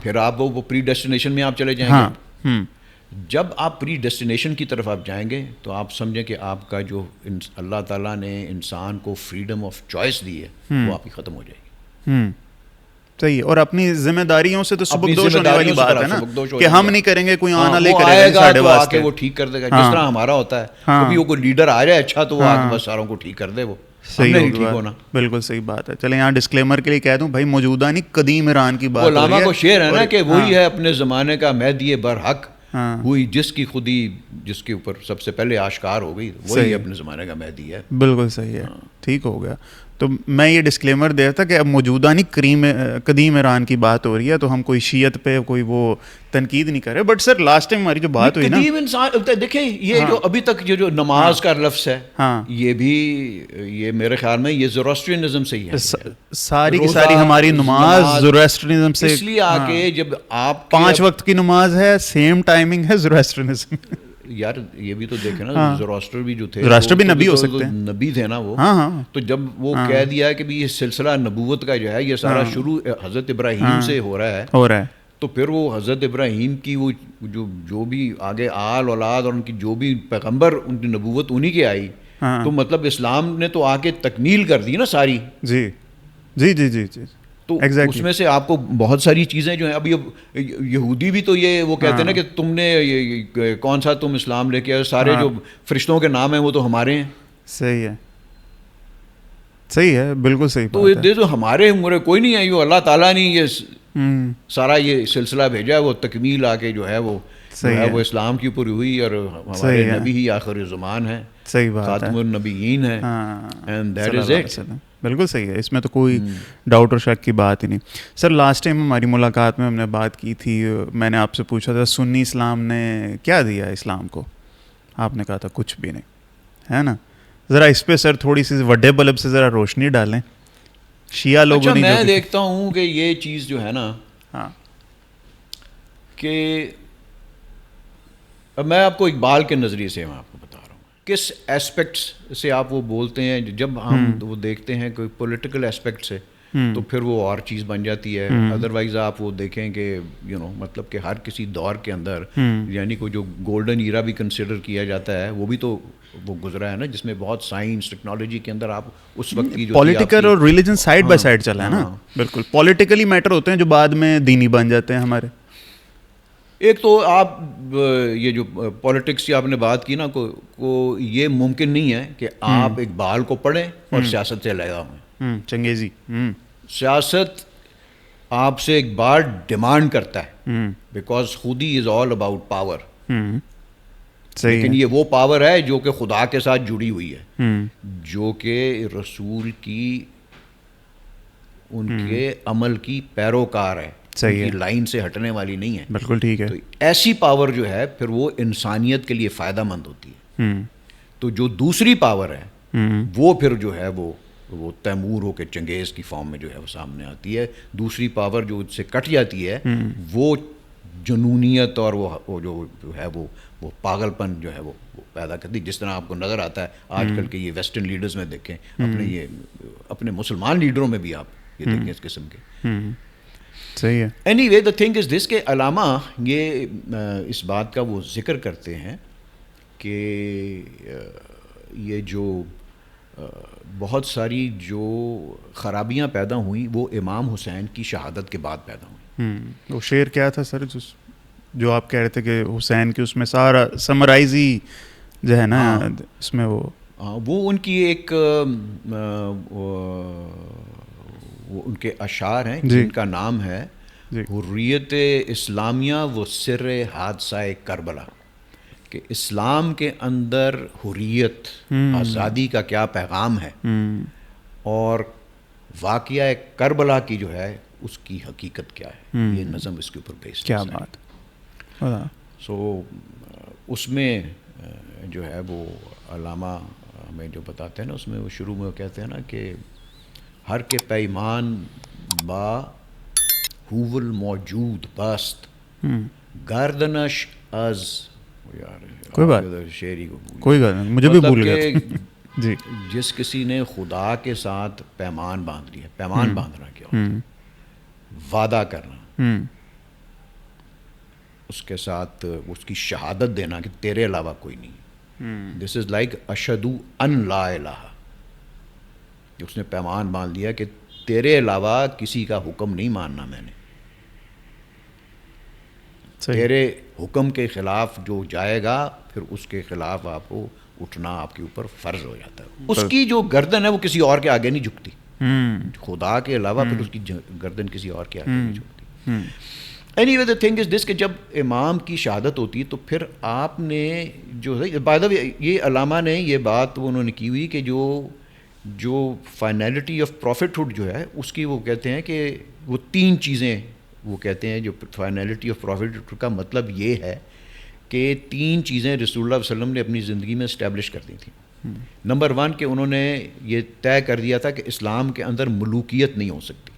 [SPEAKER 1] پھر آپ وہ پری ڈیسٹینیشن میں آپ چلے جائیں گے. جب آپ پری ڈیسٹینیشن کی طرف آپ جائیں گے تو آپ سمجھیں کہ آپ کا جو اللہ تعالیٰ نے انسان کو فریڈم آف چوائس دی ہے وہ آپ کی ختم ہو جائے گی.
[SPEAKER 2] صحیح, اور اپنی ذمہ داریوں سے تو سبکدوش ہونے والی بات ہے نا, کہ ہم نہیں کریں گے, کوئی آنا لے کرے گا
[SPEAKER 1] تو آ کے وہ ٹھیک کر دے گا, جس طرح ہمارا ہوتا ہے. کبھی وہ کوئی لیڈر آ جائے اچھا تو وہ آ کے بس ساروں کو ٹھیک کر دے, وہ
[SPEAKER 2] صحیح ہونا. بالکل صحیح بات ہے. چلیں یہاں ڈسکلیمر کے لیے کہہ دوں, بھائی موجودہ نہیں قدیم ایران کی بات.
[SPEAKER 1] علامہ کو شعر ہے نا کہ وہی ہے اپنے زمانے کا مہدی برحق, وہی جس کی خودی جس کے اوپر سب سے پہلے آشکار ہو گئی, وہی اپنے زمانے کا مہدی ہے.
[SPEAKER 2] بالکل صحیح ہے, ٹھیک ہو گیا. تو میں یہ ڈسکلیمر دیا تھا کہ اب موجودہ نہیں قدیم ایران کی بات ہو رہی ہے, تو ہم کوئی شیعت پہ کوئی وہ تنقید نہیں کر رہے. بٹ سر لاسٹ ٹائم ہماری جو بات ہوئی نا,
[SPEAKER 1] قدیم انسان دیکھیں یہ جو ابھی تک جو نماز کا لفظ ہے یہ بھی یہ میرے خیال میں یہ زوراسٹرینزم سے ہی ہے.
[SPEAKER 2] ساری کی ساری ہماری نماز زوراسٹرینزم سے,
[SPEAKER 1] اس لیے آ کے جب آپ
[SPEAKER 2] 5 وقت کی نماز ہے, سیم ٹائمنگ ہے زوراسٹرینزم.
[SPEAKER 1] یار یہ بھی تو دیکھیں نا, زوراسٹر بھی جو تھے,
[SPEAKER 2] زوراسٹر بھی نبی ہو سکتے ہیں,
[SPEAKER 1] نبی تھے نا وہ. تو جب وہ کہہ دیا کہ یہ سلسلہ نبوت کا جو ہے یہ سارا شروع حضرت ابراہیم سے ہو رہا ہے, تو پھر وہ حضرت ابراہیم کی وہ جو بھی آگے آل اولاد اور ان کی جو بھی پیغمبر ان کی نبوت انہی کے آئی, تو مطلب اسلام نے تو آ کے تکمیل کر دی نا ساری.
[SPEAKER 2] جی جی جی جی جی.
[SPEAKER 1] تو اس میں سے آپ کو بہت ساری چیزیں جو ہیں, ابھی یہودی بھی تو یہ وہ کہتے ہیں نا کہ تم نے کون سا تم اسلام لے کے آئے, سارے جو فرشتوں کے نام ہیں وہ تو ہمارے ہیں.
[SPEAKER 2] صحیح ہے, صحیح ہے, بالکل صحیح.
[SPEAKER 1] تو یہ جو ہمارے عمرے کوئی نہیں ہے, یہ اللہ تعالیٰ نے یہ سارا یہ سلسلہ بھیجا ہے, وہ تکمیل آ کے جو ہے وہ اسلام کی اوپر ہوئی, اور ہمارے نبی ہی آخر زمان ہے,
[SPEAKER 2] صحیح بات,
[SPEAKER 1] خاتم النبیین ہے, اینڈ دیٹ از اٹ.
[SPEAKER 2] بالکل صحیح ہے, اس میں تو کوئی ڈاؤٹ اور شک کی بات ہی نہیں. سر لاسٹ ٹائم ہماری ملاقات میں ہم نے بات کی تھی, میں نے آپ سے پوچھا تھا سنی اسلام نے کیا دیا اسلام کو, آپ نے کہا تھا کچھ بھی نہیں, ہے نا. ذرا اس پہ سر تھوڑی سی وڈے بلب سے ذرا روشنی ڈالیں. شیعہ لوگوں نے
[SPEAKER 1] میں دیکھتا ہوں کہ یہ چیز جو ہے نا, کہ اب میں آپ کو اقبال کے نظریے سے میں آپ کو بتا رہا ہوں کس ایسپیکٹس سے آپ وہ بولتے ہیں. جب ہم وہ دیکھتے ہیں کوئی پولیٹیکل ایسپیکٹ سے تو پھر وہ اور چیز بن جاتی ہے. ادروائز آپ وہ دیکھیں کہ مطلب کہ ہر کسی دور کے اندر یعنی کوئی جو گولڈن ایرا بھی کنسیڈر کیا جاتا ہے وہ بھی تو وہ گزرا ہے نا, جس میں بہت سائنس ٹیکنالوجی کے اندر آپ اس وقت کی جو
[SPEAKER 2] پولیٹیکل اور ریلیجن سائڈ بائی سائڈ چلا ہے نا. بالکل پولیٹیکلی میٹر ہوتے ہیں جو بعد میں دینی بن جاتے ہیں ہمارے.
[SPEAKER 1] ایک تو آپ یہ جو پولیٹکس کی آپ نے بات کی نا, کو یہ ممکن نہیں ہے کہ آپ اقبال کو پڑھیں اور سیاست سے لگا ہوئیں.
[SPEAKER 2] چنگیزی
[SPEAKER 1] سیاست آپ سے اقبال ڈیمانڈ کرتا ہے, بیکاز خودی از آل اباؤٹ پاور. لیکن یہ وہ پاور ہے جو کہ خدا کے ساتھ جڑی ہوئی ہے, جو کہ رسول کی ان کے عمل کی پیروکار ہے, کی لائن سے ہٹنے والی نہیں ہے.
[SPEAKER 2] بالکل ٹھیک ہے.
[SPEAKER 1] تو ایسی پاور جو ہے پھر وہ انسانیت کے لیے فائدہ مند ہوتی ہے. تو جو دوسری پاور ہے وہ پھر جو ہے وہ تیمور ہو کے چنگیز کی فارم میں جو ہے وہ سامنے آتی ہے. دوسری پاور جو اس سے کٹ جاتی ہے وہ جنونیت اور وہ جو ہے وہ پاگل پن جو ہے وہ پیدا کرتی، جس طرح آپ کو نظر آتا ہے آج کل کے یہ ویسٹرن لیڈرز میں دیکھیں، اپنے مسلمان لیڈروں میں بھی آپ یہ دیکھیں اس قسم کے.
[SPEAKER 2] صحیح ہے.
[SPEAKER 1] Any way the thing is دس کہ علامہ یہ اس بات کا وہ ذکر کرتے ہیں کہ یہ جو بہت ساری جو خرابیاں پیدا ہوئیں وہ امام حسین کی شہادت کے بعد پیدا ہوئیں.
[SPEAKER 2] وہ شعر کیا تھا سر جو آپ کہہ رہے تھے کہ حسین کے اس میں سارا سمرائزی جو ہے نا اس میں وہ
[SPEAKER 1] ان کی ایک وہ ان کے اشعار ہیں جن کا نام ہے حریت اسلامیہ و سر حادثہ کربلا، کہ اسلام کے اندر حریت آزادی کا کیا پیغام ہے اور واقعہ کربلا کی جو ہے اس کی حقیقت کیا ہے. یہ نظم اس کے اوپر بیسڈ.
[SPEAKER 2] کیا بات.
[SPEAKER 1] سو اس میں جو ہے وہ علامہ ہمیں جو بتاتے ہیں نا، اس میں وہ شروع میں وہ کہتے ہیں نا کہ ہر کے پیمان با ہوول موجود بست گردنش از
[SPEAKER 2] کوئی بات
[SPEAKER 1] شعری کو
[SPEAKER 2] کوئی بات نہیں، مجھے بھی بھول گیا. جی.
[SPEAKER 1] جس کسی نے خدا کے ساتھ پیمان باندھ لیا. پیمان باندھنا کیا ہوتا ہے؟ وعدہ کرنا، اس کے ساتھ اس کی شہادت دینا کہ تیرے علاوہ کوئی نہیں. دس از لائک اشہدو ان لا الہ. اس نے پیمان باندھ لیا کہ تیرے علاوہ کسی کا حکم نہیں ماننا میں نے. تیرے حکم کے خلاف جو جائے گا پھر اس کے خلاف آپ کو اٹھنا آپ کے اوپر فرض ہو جاتا ہے. اس کی جو گردن ہے وہ کسی اور کے آگے نہیں جھکتی. خدا کے علاوہ پھر اس کی گردن کسی اور کے آگے نہیں جھکتی. Any way the thing is دس کہ جب امام کی شہادت ہوتی تو پھر آپ نے جو ہے بائی دا وے یہ علامہ نے یہ بات انہوں نے کی ہوئی کہ جو فائنلٹی آف پروفٹ ہوڈ جو ہے اس کی وہ کہتے ہیں کہ وہ 3 چیزیں وہ کہتے ہیں. جو فائنلٹی آف پروفٹ ہوڈ کا مطلب یہ ہے کہ 3 چیزیں رسول اللہ علیہ وسلم نے اپنی زندگی میں اسٹیبلش کر دی تھیں. نمبر 1 کہ انہوں نے یہ طے کر دیا تھا کہ اسلام کے اندر ملوکیت نہیں ہو سکتی،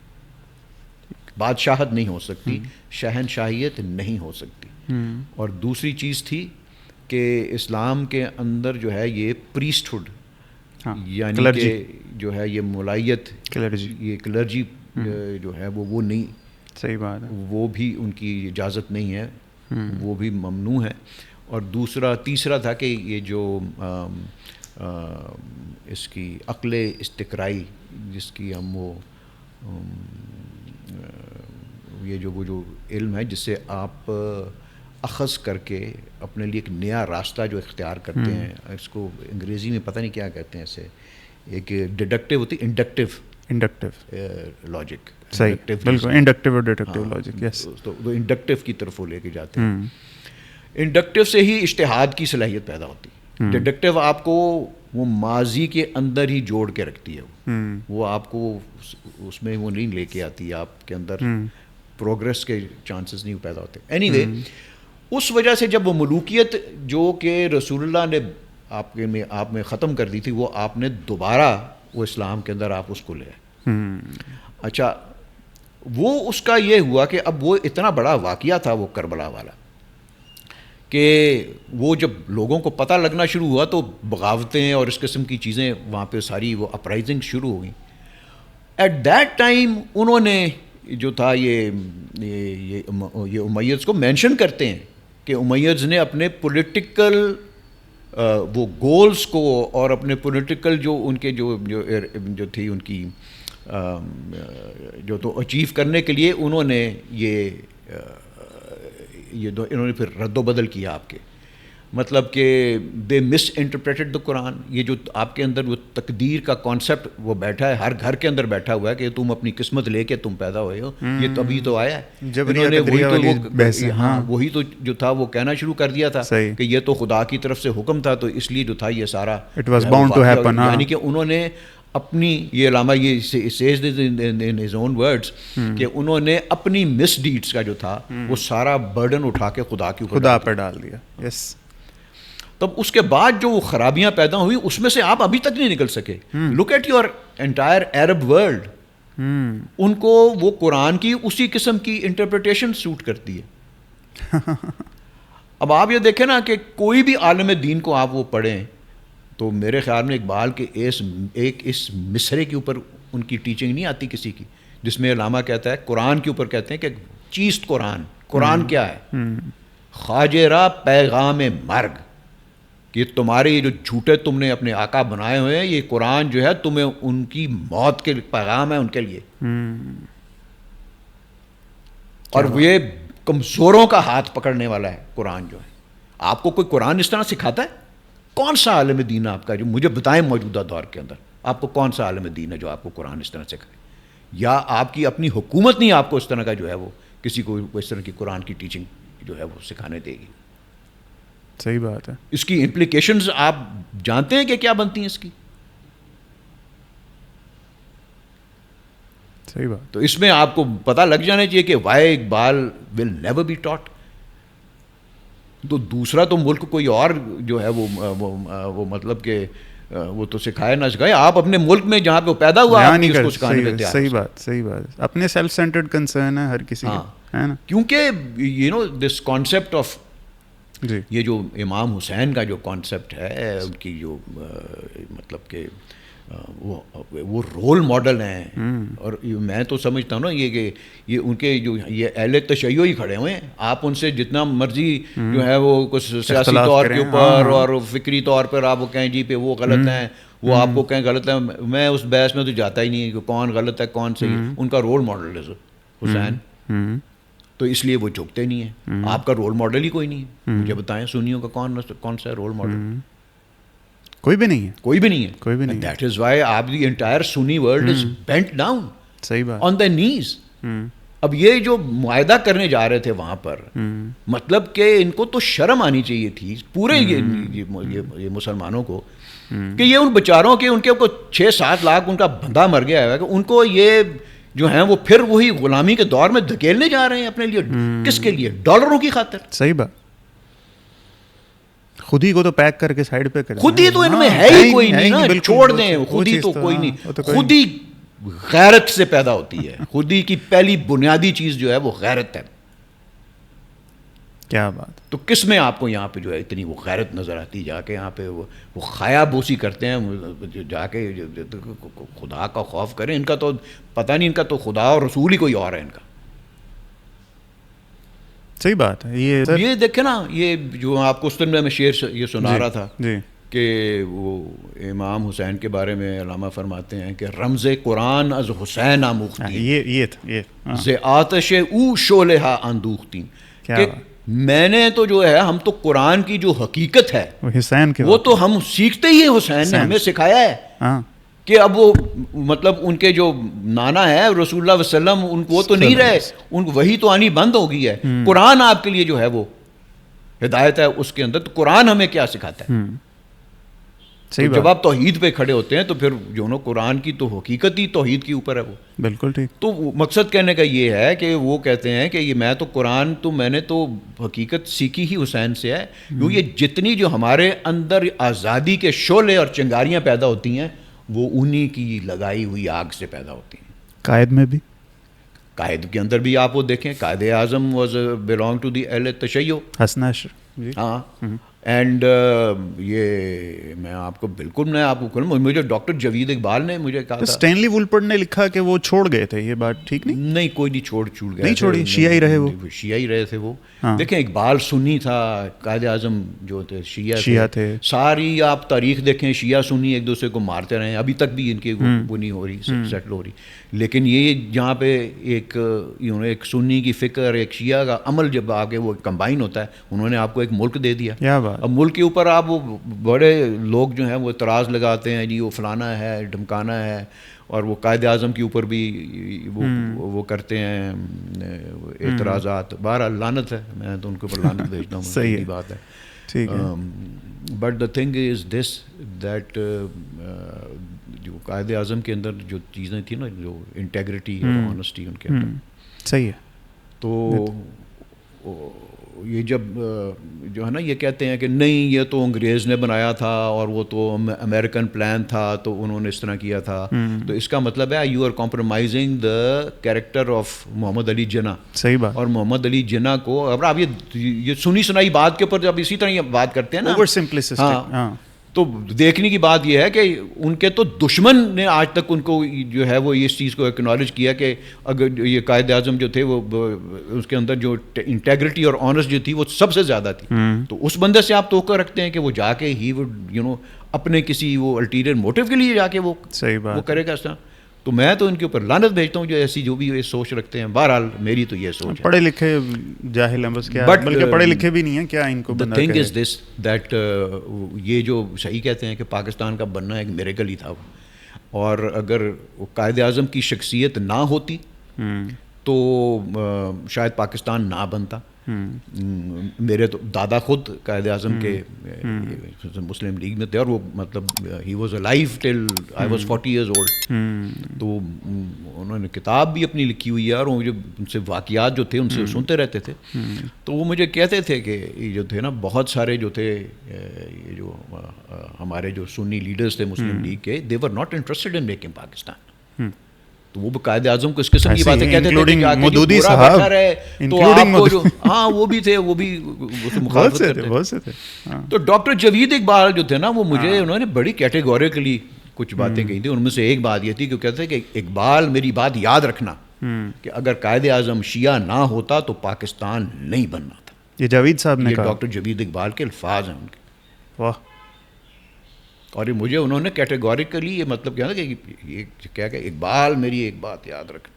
[SPEAKER 1] بادشاہت نہیں ہو سکتی، شہنشاہیت نہیں ہو سکتی. اور دوسری چیز تھی کہ اسلام کے اندر جو ہے یہ پریسٹ ہوڈ یعنی کہ جو ہے یہ ملائیت یہ کلرجی جو ہے وہ نہیں.
[SPEAKER 2] صحیح بات ہے.
[SPEAKER 1] وہ بھی ان کی اجازت نہیں ہے، وہ بھی ممنوع ہے. اور تیسرا تھا کہ یہ جو اس کی عقل استقرائی جس کی ہم وہ وہ جو علم ہے جس سے آپ اخذ کر کے اپنے لیے ایک نیا راستہ جو اختیار کرتے ہیں، اس کو انگریزی میں پتہ نہیں کیا کہتے ہیں اسے، ایک ڈیڈکٹیو ہوتی انڈکٹیو لاجک.
[SPEAKER 2] صحیح، بالکل انڈکٹیو اور ڈیڈکٹیو لاجک. یس.
[SPEAKER 1] تو وہ انڈکٹیو کی طرف وہ لے کے جاتے ہیں. انڈکٹیو سے ہی اجتہاد کی صلاحیت پیدا ہوتی ہے. ڈیڈکٹیو آپ کو وہ ماضی کے اندر ہی جوڑ کے رکھتی ہے، وہ آپ کو اس میں وہ نہیں لے کے آتی، آپ کے اندر پروگریس کے چانسز نہیں پیدا ہوتے. اینی وے اس وجہ سے جب وہ ملوکیت جو کہ رسول اللہ نے آپ میں ختم کر دی تھی وہ آپ نے دوبارہ وہ اسلام کے اندر آپ اس کو لے. اچھا وہ اس کا یہ ہوا کہ اب وہ اتنا بڑا واقعہ تھا وہ کربلا والا کہ وہ جب لوگوں کو پتہ لگنا شروع ہوا تو بغاوتیں اور اس قسم کی چیزیں وہاں پہ ساری وہ اپرائزنگ شروع ہو گئیں. ایٹ دیٹ ٹائم انہوں نے جو تھا یہ امیدز کو مینشن کرتے ہیں کہ امیدز نے اپنے پولیٹیکل وہ گولز کو اور اپنے پولیٹیکل جو ان کے جو تھی ان کی جو تو اچیو کرنے کے لیے انہوں نے انہوں نے پھر رد و بدل کیا آپ کے. مطلب کہ دے مس انٹرپریٹڈ دا قرآن. یہ جو آپ کے اندر وہ تقدیر کا کانسیپٹ وہ بیٹھا ہے، ہر گھر کے اندر بیٹھا ہوا ہے کہ تم اپنی قسمت لے کے تم پیدا ہوئے ہو، یہ تبھی تو آیا ہے. انہوں نے وہی تو جو تھا وہ کہنا شروع کر دیا تھا کہ یہ تو خدا کی طرف سے حکم تھا، تو اس لیے جو تھا یہ سارا یعنی کہ انہوں نے اپنی یہ علامہ یہ says in his own words کہ انہوں نے اپنی مس ڈیڈس کا جو تھا وہ سارا برڈن اٹھا کے خدا کے اوپر
[SPEAKER 2] پر ڈال دیا. یس.
[SPEAKER 1] تب اس کے بعد جو خرابیاں پیدا ہوئی اس میں سے آپ ابھی تک نہیں نکل سکے. Look at your entire Arab world, ان کو وہ قرآن کی اسی قسم کی انٹرپریٹیشن سوٹ کرتی ہے. اب آپ یہ دیکھیں نا کہ کوئی بھی عالم دین کو آپ وہ پڑھیں تو میرے خیال میں اقبال کے اس مصرے کے اوپر ان کی ٹیچنگ نہیں آتی کسی کی، جس میں علامہ کہتا ہے قرآن کے اوپر کہتے ہیں کہ چیست قرآن کیا ہے؟ خواجہ را پیغام مرگ، کہ تمہارے یہ جو جھوٹے تم نے اپنے آقا بنائے ہوئے ہیں، یہ قرآن جو ہے تمہیں ان کی موت کے پیغام ہے ان کے لیے، اور یہ کمزوروں کا ہاتھ پکڑنے والا ہے قرآن جو ہے۔ آپ کو کوئی قرآن اس طرح سکھاتا ہے؟ کون سا عالم دین ہے آپ کا جو مجھے بتائیں موجودہ دور کے اندر آپ کو کون سا عالم دین ہے جو آپ کو قرآن اس طرح سکھائے؟ یا آپ کی اپنی حکومت نہیں آپ کو اس طرح کا جو ہے وہ کسی کو اس طرح کی قرآن کی ٹیچنگ جو ہے وہ سکھانے دے گی۔
[SPEAKER 2] صحیح بات ہے۔
[SPEAKER 1] اس کی امپلیکیشنز آپ جانتے ہیں کہ کیا بنتی ہیں اس کی؟
[SPEAKER 2] صحیح بات۔
[SPEAKER 1] تو اس میں آپ کو پتہ لگ جانا چاہیے کہ why Iqbal will never be taught. تو دوسرا تو ملک کوئی اور جو ہے وہ مطلب کہ وہ تو سکھائے نہ سکھائے، آپ اپنے ملک میں جہاں پہ پیدا ہوا آپ اس کو سکھانے پہ تیار۔
[SPEAKER 2] صحیح بات، اپنے سیلف سینٹرڈ کنسرن ہے ہر کسی کا، ہے نا؟ کیونکہ
[SPEAKER 1] دس کانسیپٹ آف
[SPEAKER 2] جی
[SPEAKER 1] یہ جو امام حسین کا جو کانسیپٹ ہے ان کی جو مطلب کہ وہ رول ماڈل ہیں، اور میں تو سمجھتا ہوں نا یہ کہ یہ ان کے جو یہ اہل تشیع ہی کھڑے ہوئے ہیں، آپ ان سے جتنا مرضی جو ہے وہ کچھ سیاسی طور کے اوپر اور فکری طور پر آپ کو کہیں جی پہ وہ غلط ہیں، وہ آپ کو کہیں غلط ہے، میں اس بحث میں تو جاتا ہی نہیں کہ کون غلط ہے کون صحیح، ان کا رول ماڈل ہے حسین، تو اس لیے وہ جھکتے نہیں ہیں۔ آپ کا رول ماڈل ہی کوئی نہیں ہے، مجھے بتائیں سنیوں کا کون سا رول ماڈل؟
[SPEAKER 2] کوئی بھی نہیں ہے،
[SPEAKER 1] کوئی بھی نہیں ہے۔ دیٹ از وائی آپ the entire Sunni world is bent down,
[SPEAKER 2] صحیح بات،
[SPEAKER 1] آن دا نیز۔ اب یہ جو معاہدہ کرنے جا رہے تھے وہاں پر، مطلب کہ ان کو تو شرم آنی چاہیے تھی پورے یہ مسلمانوں کو کہ یہ ان بیچاروں کے ان کے 6-7 لاکھ ان کا بندہ مر گیا ہے کہ ان کو یہ جو ہیں وہ پھر وہی غلامی کے دور میں دھکیلنے جا رہے ہیں اپنے لیے، کس کے لیے؟ ڈالروں کی خاطر۔
[SPEAKER 2] صحیح بات، خود ہی کو تو پیک کر کے سائیڈ پہ کریں،
[SPEAKER 1] خود ہی تو ان میں ہے ہی کوئی نہیں نا، چھوڑ دیں، خود ہی تو کوئی نہیں، خود ہی غیرت سے پیدا ہوتی ہے، خود ہی کی پہلی بنیادی چیز جو ہے وہ غیرت ہے۔
[SPEAKER 2] کیا بات،
[SPEAKER 1] تو کس میں آپ کو یہاں پہ جو ہے اتنی وہ غیرت نظر آتی؟ جا کے یہاں پہ وہ خایا بوسی کرتے ہیں، جا کے خدا کا خوف کریں، ان کا تو پتہ نہیں، ان کا تو خدا اور رسول ہی کوئی اور ہے ان کا۔
[SPEAKER 2] صحیح بات ہے۔
[SPEAKER 1] یہ دیکھیں نا، یہ جو آپ کو اس دن میں شعر یہ سنا رہا تھا کہ وہ امام حسین کے بارے میں علامہ فرماتے ہیں کہ رمز قرآن از حسین آموختی،
[SPEAKER 2] یہ
[SPEAKER 1] ز آتش او شعلہ اندوختی، کہ میں نے تو جو ہے ہم تو قرآن کی جو حقیقت ہے
[SPEAKER 2] حسین کے
[SPEAKER 1] وہ تو ہم سیکھتے ہی حسین نے ہمیں سکھایا ہے کہ اب وہ مطلب ان کے جو نانا ہے رسول اللہ علیہ وسلم وہ تو نہیں رہے، ان وہی تو آنی بند ہو گئی ہے، قرآن آپ کے لیے جو ہے وہ ہدایت ہے اس کے اندر، تو قرآن ہمیں کیا سکھاتا ہے؟ جب آپ توحید پہ کھڑے ہوتے ہیں تو پھر جو نا قرآن کی تو حقیقت ہی توحید کے اوپر ہے، وہ
[SPEAKER 2] بالکل ٹھیک۔
[SPEAKER 1] تو مقصد کہنے کا یہ ہے کہ وہ کہتے ہیں کہ یہ میں تو قرآن تو میں نے تو حقیقت سیکھی ہی حسین سے ہے، کیونکہ یہ جتنی جو ہمارے اندر آزادی کے شعلے اور چنگاریاں پیدا ہوتی ہیں وہ انہی کی لگائی ہوئی آگ سے پیدا ہوتی ہیں۔
[SPEAKER 2] قائد میں بھی،
[SPEAKER 1] قائد کے اندر بھی آپ وہ دیکھیں، Quaid Azam was belong to the اہل تشیع،
[SPEAKER 2] حسن اشرف،
[SPEAKER 1] ہاں، اینڈ یہ میں آپ کو بالکل میں آپ کو کہوں، مجھے ڈاکٹر جاوید اقبال نے مجھے کہا تھا،
[SPEAKER 2] اسٹینلی وولپرڈ نے لکھا کہ وہ چھوڑ گئے تھے، یہ بات ٹھیک نہیں؟
[SPEAKER 1] نہیں، کوئی نہیں چھوڑ گیا،
[SPEAKER 2] نہیں چھوڑی، شیعہ ہی رہے، وہ
[SPEAKER 1] شیعہ ہی رہے تھے وہ۔ دیکھیں اقبال سنی تھا، قائد اعظم جو تھے شیعہ تھے، ساری آپ تاریخ دیکھیں شیعہ سنی ایک دوسرے کو مارتے رہے ہیں، ابھی تک بھی ان کی وہ نہیں ہو رہی، سیٹل ہو رہی، لیکن یہ جہاں پہ ایک سنی کی فکر ایک شیعہ کا عمل جب آگے وہ کمبائن ہوتا ہے، انہوں نے آپ کو ایک ملک دے دیا۔ اب ملک کے اوپر آپ وہ بڑے لوگ جو ہیں وہ اعتراض لگاتے ہیں، جی وہ فلانا ہے ڈھمکانا ہے، اور وہ قائد اعظم کے اوپر بھی وہ کرتے ہیں اعتراضات۔ بہرحال لعنت ہے، میں تو ان کے اوپر لعنت بھیجتا ہوں، صحیح بات ہے۔ But the thing is this that جو قائد اعظم کے اندر جو چیزیں تھیں نا، جو انٹیگریٹی اور آنیسٹی ان کے اندر،
[SPEAKER 2] صحیح ہے،
[SPEAKER 1] تو یہ جب جو ہے نا یہ کہتے ہیں کہ نہیں یہ تو انگریز نے بنایا تھا اور وہ تو امریکن پلان تھا تو انہوں نے اس طرح کیا تھا, تو اس کا مطلب ہے you are compromising the character of Muhammad Ali Jinnah.
[SPEAKER 2] صحیح بات.
[SPEAKER 1] اور محمد علی جناح کو اب آپ یہ سنی سنائی بات کے اوپر جب اسی طرح یہ بات کرتے ہیں نا,
[SPEAKER 2] اوور سمپلسٹک. ہاں,
[SPEAKER 1] تو دیکھنے کی بات یہ ہے کہ ان کے تو دشمن نے آج تک ان کو جو ہے وہ اس چیز کو ایکنالج کیا کہ اگر یہ قائد اعظم جو تھے وہ اس کے اندر جو انٹیگریٹی اور آنرس جو تھی وہ سب سے زیادہ تھی. تو اس بندے سے آپ توقع رکھتے ہیں کہ وہ جا کے ہی وہ اپنے کسی وہ الٹیریئر موٹیو کے لیے جا کے وہ کرے گا اس طرح. تو میں تو ان کے اوپر لعنت بھیجتا ہوں جو ایسی جو بھی یہ سوچ رکھتے ہیں. بہرحال میری تو یہ سوچ ہے.
[SPEAKER 2] پڑھے لکھے جاہل ہیں بس, کیا بلکہ پڑھے لکھے بھی نہیں ہیں, کیا ان کو بندہ
[SPEAKER 1] کہے. The thing is this that یہ جو صحیح کہتے ہیں کہ پاکستان کا بننا ایک میریکل ہی تھا, اور اگر قائد اعظم کی شخصیت نہ ہوتی تو شاید پاکستان نہ بنتا. میرے تو دادا خود قائد اعظم کے مسلم لیگ میں تھے, اور وہ مطلب he was alive till I was 40 years old. تو انہوں نے کتاب بھی اپنی لکھی ہوئی ہے, اور وہ جو ان سے واقعات جو تھے ان سے سنتے رہتے تھے. تو وہ مجھے کہتے تھے کہ یہ جو تھے نا بہت سارے جو تھے یہ جو ہمارے جو سنی لیڈرز تھے مسلم لیگ کے, they were not interested in making Pakistan. تو وہ قائد اعظم کو اس قسم کی باتیں کہتے تھے کہ مودودی صاحب تو آپ کو جو ہاں وہ بھی تھے, وہ بھی مخالفت کرتے تھے. تو ڈاکٹر جاوید اقبال جو تھے نا وہ مجھے انہوں نے بڑی کیٹیگوریکلی کچھ باتیں کہی تھیں. ان میں سے ایک بات یہ تھی کہ کہتے تھے کہ اقبال میری بات یاد رکھنا کہ اگر قائد اعظم شیعہ نہ ہوتا تو پاکستان نہیں بننا تھا.
[SPEAKER 2] یہ جاوید صاحب نے کہا,
[SPEAKER 1] ڈاکٹر جاوید اقبال کے الفاظ ہیں ان کے.
[SPEAKER 2] واہ.
[SPEAKER 1] اور یہ مجھے انہوں نے کیٹیگوریکلی یہ مطلب کیا نا کہ یہ کیا کہ اقبال میری ایک بات یاد رکھنا.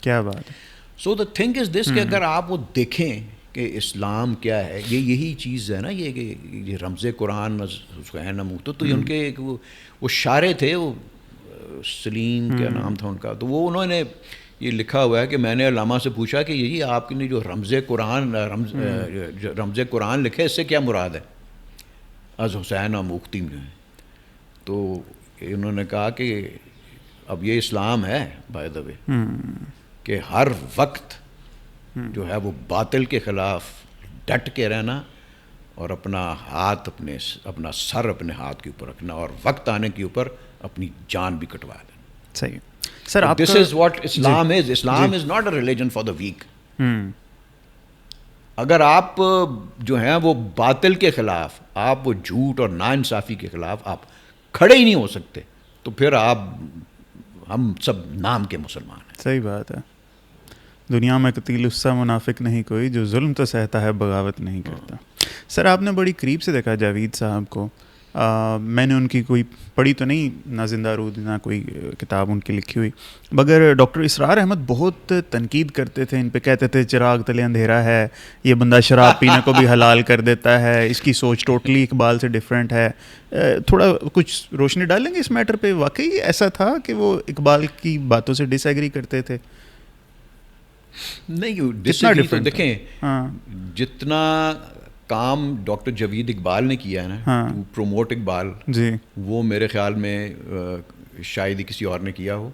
[SPEAKER 2] کیا بات ہے.
[SPEAKER 1] سو دا تھنگ از دس کہ اگر آپ وہ دیکھیں کہ اسلام کیا ہے, یہی چیز ہے نا یہ کہ یہ رمز قرآن اس کا ہے نا منہ تو ان کے وہ شاعر تھے, وہ سلیم کیا نام تھا ان کا, تو وہ انہوں نے یہ لکھا ہوا ہے کہ میں نے علامہ سے پوچھا کہ یہی آپ نے جو رمز قرآن لکھے اس سے کیا مراد ہے, از حسین و مختیم جو ہیں. تو انہوں نے کہا کہ اب یہ اسلام ہے بائی دا وے کہ ہر وقت جو ہے وہ باطل کے خلاف ڈٹ کے رہنا اور اپنا ہاتھ اپنا سر اپنے ہاتھ کے اوپر رکھنا, اور وقت آنے کے اوپر اپنی جان بھی کٹوا دینا.
[SPEAKER 2] صحیح sir.
[SPEAKER 1] This is what Islam is. Islam is not a religion for the weak. اگر آپ جو ہیں وہ باطل کے خلاف, آپ وہ جھوٹ اور ناانصافی کے خلاف آپ کھڑے ہی نہیں ہو سکتے, تو پھر ہم سب نام کے مسلمان ہیں.
[SPEAKER 2] صحیح بات ہے. دنیا میں قتیل اس سا منافق نہیں کوئی جو ظلم تو سہتا ہے بغاوت نہیں کرتا. سر آپ نے بڑی قریب سے دیکھا جاوید صاحب کو. میں نے ان کی کوئی پڑھی تو نہیں, نہ زندہ رود نہ کوئی کتاب ان کی لکھی ہوئی, مگر ڈاکٹر اسرار احمد بہت تنقید کرتے تھے ان پہ. کہتے تھے چراغ تلے اندھیرا ہے, یہ بندہ شراب پینے کو بھی حلال کر دیتا ہے, اس کی سوچ ٹوٹلی اقبال سے ڈفرینٹ ہے. تھوڑا کچھ روشنی ڈالیں گے اس میٹر پہ؟ واقعی ایسا تھا کہ وہ اقبال کی باتوں سے ڈس ایگری کرتے تھے؟
[SPEAKER 1] نہیں, ڈس ایگری تو دیکھیں جتنا کام ڈاکٹر جاوید اقبال نے کیا ہے نا ٹو پروموٹ اقبال,
[SPEAKER 2] جی
[SPEAKER 1] وہ میرے خیال میں شاید ہی کسی اور نے کیا ہو.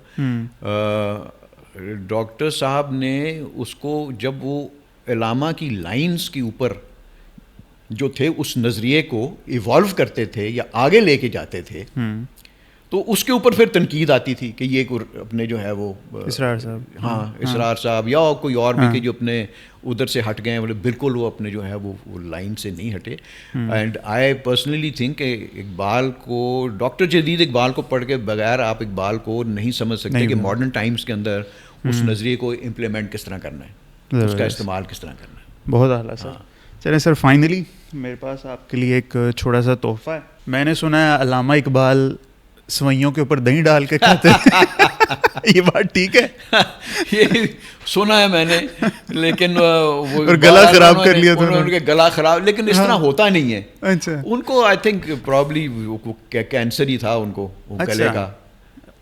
[SPEAKER 1] ڈاکٹر صاحب نے اس کو جب وہ علامہ کی لائنز کے اوپر جو تھے اس نظریے کو ایوالو کرتے تھے یا آگے لے کے جاتے تھے, تو اس کے اوپر پھر تنقید آتی تھی کہ یہ اپنے جو ہے وہ
[SPEAKER 2] اسرار صاحب,
[SPEAKER 1] ہاں اسرار صاحب یا کوئی اور بھی کہ جو اپنے ادھر سے ہٹ گئے ہیں, بالکل وہ اپنے جو ہے وہ لائن سے نہیں ہٹے. اینڈ آئی پرسنلی تھنک کہ اقبال کو, ڈاکٹر جاوید اقبال کو پڑھ کے بغیر آپ اقبال کو نہیں سمجھ سکتے کہ ماڈرن ٹائمز کے اندر اس نظریے کو امپلیمنٹ کس طرح کرنا ہے, اس کا استعمال کس طرح کرنا ہے.
[SPEAKER 2] بہت اعلیٰ سر. چلیں سر, فائنلی میرے پاس آپ کے لیے ایک چھوٹا سا تحفہ ہے. میں نے سنا ہے علامہ اقبال سوئیوں کے اوپر دہی ڈال کے کھاتے ہیں, یہ بات ٹھیک ہے؟
[SPEAKER 1] یہ سنا ہے میں نے, لیکن وہ
[SPEAKER 2] گلا خراب کر لیا تھا
[SPEAKER 1] ان کے, گلا خراب, لیکن اس طرح ہوتا نہیں ہے.
[SPEAKER 2] اچھا,
[SPEAKER 1] ان کو آئی تھنک پرابلی کینسر ہی تھا ان کو گلے کا.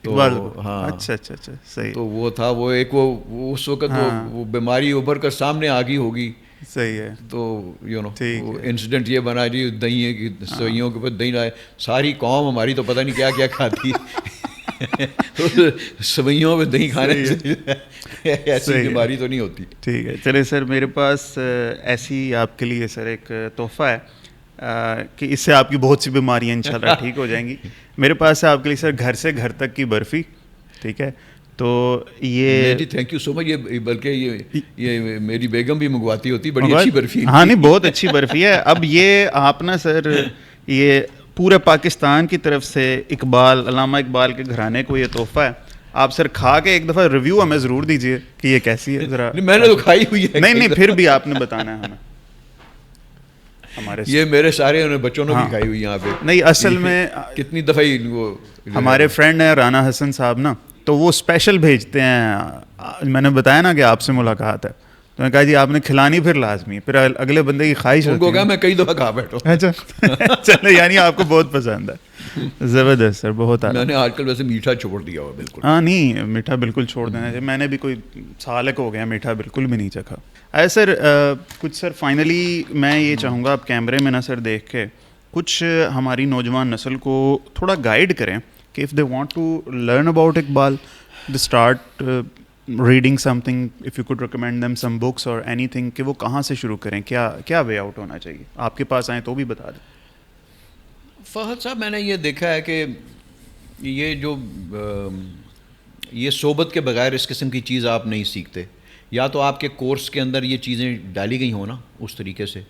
[SPEAKER 1] تو ہاں
[SPEAKER 2] اچھا اچھا اچھا صحیح.
[SPEAKER 1] تو وہ تھا, وہ ایک وہ اس وقت وہ بیماری ابھر کر سامنے آ گئی ہوگی.
[SPEAKER 2] صحیح ہے.
[SPEAKER 1] تو انسیڈنٹ یہ بنا جی دہی ہے کہ سوئیوں کے اوپر دہی لائے, ساری قوم ہماری تو پتہ نہیں کیا کیا کھاتی ہے. سوئیوں میں دہی کھانے سے ایسی بیماری تو نہیں ہوتی.
[SPEAKER 2] ٹھیک ہے چلے سر, میرے پاس ایسی آپ کے لیے سر ایک تحفہ ہے کہ اس سے آپ کی بہت سی بیماریاں انشاءاللہ ٹھیک ہو جائیں گی. میرے پاس ہے آپ کے لیے سر گھر سے گھر تک کی برفی. ٹھیک ہے, تو یہ
[SPEAKER 1] جی تھینک یو سو مچ. یہ بلکہ یہ میری بیگم بھی منگواتی ہوتی, بڑی اچھی برفی.
[SPEAKER 2] ہاں نہیں بہت اچھی برفی ہے. اب یہ آپ نا سر یہ پورے پاکستان کی طرف سے علامہ اقبال کے گھرانے کو یہ تحفہ ہے. آپ سر کھا کے ایک دفعہ ریویو ہمیں ضرور دیجیے کہ یہ کیسی ہے ذرا.
[SPEAKER 1] میں نے تو کھائی ہوئی ہے.
[SPEAKER 2] نہیں پھر بھی آپ نے بتانا ہے ہمیں. ہمارے
[SPEAKER 1] یہ میرے سارے بچوں نے بھی کھائی ہوئی یہاں پہ.
[SPEAKER 2] نہیں اصل میں
[SPEAKER 1] کتنی دفعہ وہ
[SPEAKER 2] ہمارے فرینڈ ہیں رانا حسن صاحب نا, تو وہ اسپیشل بھیجتے ہیں. میں نے بتایا نا کہ آپ سے ملاقات ہے, تو میں نے کہا جی آپ نے کھلانی پھر لازمی, پھر اگلے بندے کی خواہش
[SPEAKER 1] ان کو کہا میں کئی دفعہ کھا بیٹھا.
[SPEAKER 2] اچھا چلے یعنی آپ کو بہت پسند ہے. زبردست سر, بہت
[SPEAKER 1] میں نے آج کل ویسے میٹھا چھوڑ دیا ہوا بالکل.
[SPEAKER 2] ہاں نہیں میٹھا بالکل چھوڑ دینا چاہیے. میں نے بھی کوئی سالک ہو گیا میٹھا بالکل بھی نہیں چکھا. سر کچھ سر فائنلی میں یہ چاہوں گا آپ کیمرے میں نا سر دیکھ کے کچھ ہماری نوجوان نسل کو تھوڑا گائیڈ کریں کہ if they want to learn about Iqbal they start reading something, if you could recommend them some books اور اینی تھنگ, کہ وہ کہاں سے شروع کریں, کیا وے آؤٹ ہونا چاہیے. آپ کے پاس آئیں تو بھی بتا دیں.
[SPEAKER 1] فہد صاحب میں نے یہ دیکھا ہے کہ یہ جو یہ صحبت کے بغیر اس قسم کی چیز آپ نہیں سیکھتے. یا تو آپ کے کورس کے اندر یہ چیزیں ڈالی گئی ہوں نا اس طریقے سے,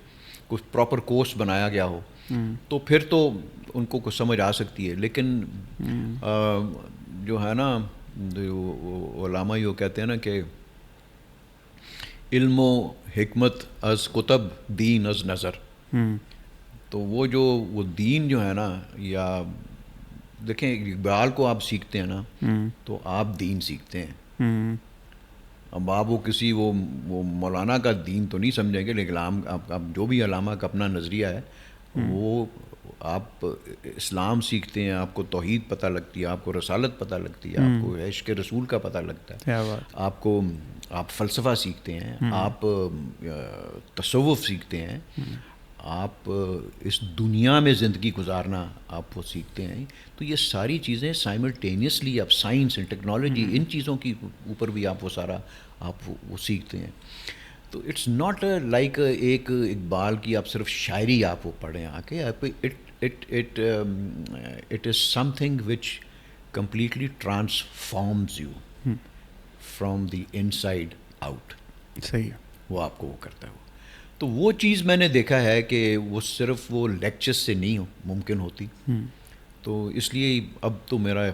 [SPEAKER 1] کچھ پراپر کورس بنایا گیا ہو, تو پھر تو ان کو کچھ سمجھ آ سکتی ہے. لیکن جو ہے نا علماء یہ کہتے ہیں نا کہ علم و حکمت از کتب دین از نظر. تو وہ دین جو ہے نا, یا دیکھیں اقبال کو آپ سیکھتے ہیں نا تو آپ دین سیکھتے ہیں. اب آپ وہ کسی وہ مولانا کا دین تو نہیں سمجھیں گے, لیکن اب جو بھی علامہ کا اپنا نظریہ ہے وہ آپ اسلام سیکھتے ہیں, آپ کو توحید پتہ لگتی ہے, آپ کو رسالت پتہ لگتی ہے, آپ کو عشق رسول کا پتہ لگتا ہے, آپ فلسفہ سیکھتے ہیں, آپ تصوف سیکھتے ہیں, آپ اس دنیا میں زندگی گزارنا آپ وہ سیکھتے ہیں. تو یہ ساری چیزیں سائملٹینیسلی آپ سائنس اینڈ ٹیکنالوجی ان چیزوں کی اوپر بھی آپ وہ سارا آپ وہ سیکھتے ہیں. تو اٹس ناٹ لائک ایک اقبال کی آپ صرف شاعری آپ وہ پڑھیں آ کے, it is some thing which completely transforms you from the in side out.
[SPEAKER 2] صحیح ہے,
[SPEAKER 1] وہ آپ کو وہ کرتا ہے. تو وہ چیز میں نے دیکھا ہے کہ وہ صرف وہ لیکچرز سے نہیں ممکن ہوتی. تو اس لیے اب تو میرا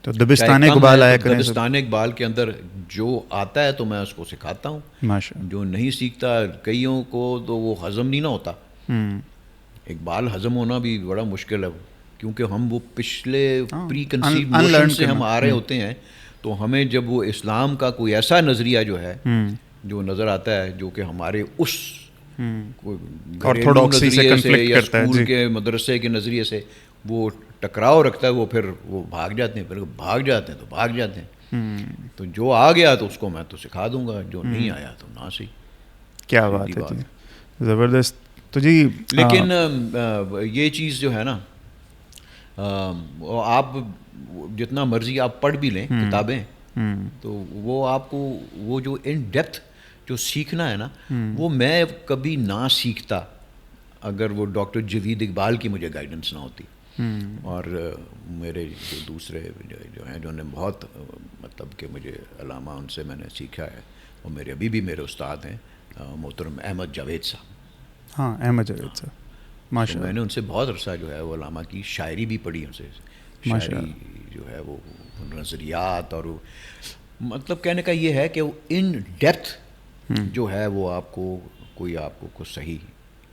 [SPEAKER 2] تو دبستان اقبال آیا کریں.
[SPEAKER 1] دبستان اقبال کے اندر جو آتا ہے تو میں اس کو سکھاتا ہوں. جو نہیں سیکھتا کئیوں کو تو وہ ہضم نہیں نہ ہوتا. اقبال ہضم ہونا بھی بڑا مشکل ہے, کیونکہ ہم وہ پچھلے پری کنسیو نوشن سے ہم آ رہے ہوتے ہیں. تو ہمیں جب وہ اسلام کا کوئی ایسا نظریہ جو ہے جو نظر آتا ہے جو کہ ہمارے اس
[SPEAKER 2] آرتھوڈاکسی سے کنفلکٹ
[SPEAKER 1] یا
[SPEAKER 2] کرتا ہے,
[SPEAKER 1] اسکول کے مدرسے کے نظریے سے وہ ٹکراؤ رکھتا ہے, وہ پھر وہ بھاگ جاتے ہیں. پھر بھاگ جاتے ہیں تو بھاگ جاتے ہیں. تو جو آ گیا تو اس کو میں تو سکھا دوں گا, جو نہیں آیا تو نہ سی.
[SPEAKER 2] کیا بات ہے جی, زبردست. تو جی
[SPEAKER 1] لیکن یہ چیز جو ہے نا, آپ جتنا مرضی آپ پڑھ بھی لیں کتابیں, تو وہ آپ کو وہ جو ان ڈیپتھ جو سیکھنا ہے نا, وہ میں کبھی نہ سیکھتا اگر وہ ڈاکٹر جوید اقبال کی مجھے گائیڈنس نہ ہوتی. اور میرے جو دوسرے جو ہیں جو نے بہت مطلب کہ مجھے علامہ ان سے میں نے سیکھا ہے, وہ میرے ابھی بھی میرے استاد ہیں محترم احمد جاوید صاحب.
[SPEAKER 2] ہاں احمد جاوید صاحب ماشاء اللہ.
[SPEAKER 1] میں نے ان سے بہت عرصہ جو ہے وہ علامہ کی شاعری بھی پڑھی, ان سے شاعری جو ہے وہ نظریات, اور مطلب کہنے کا یہ ہے کہ وہ ان ڈیپتھ جو ہے وہ آپ کو کوئی آپ کو صحیح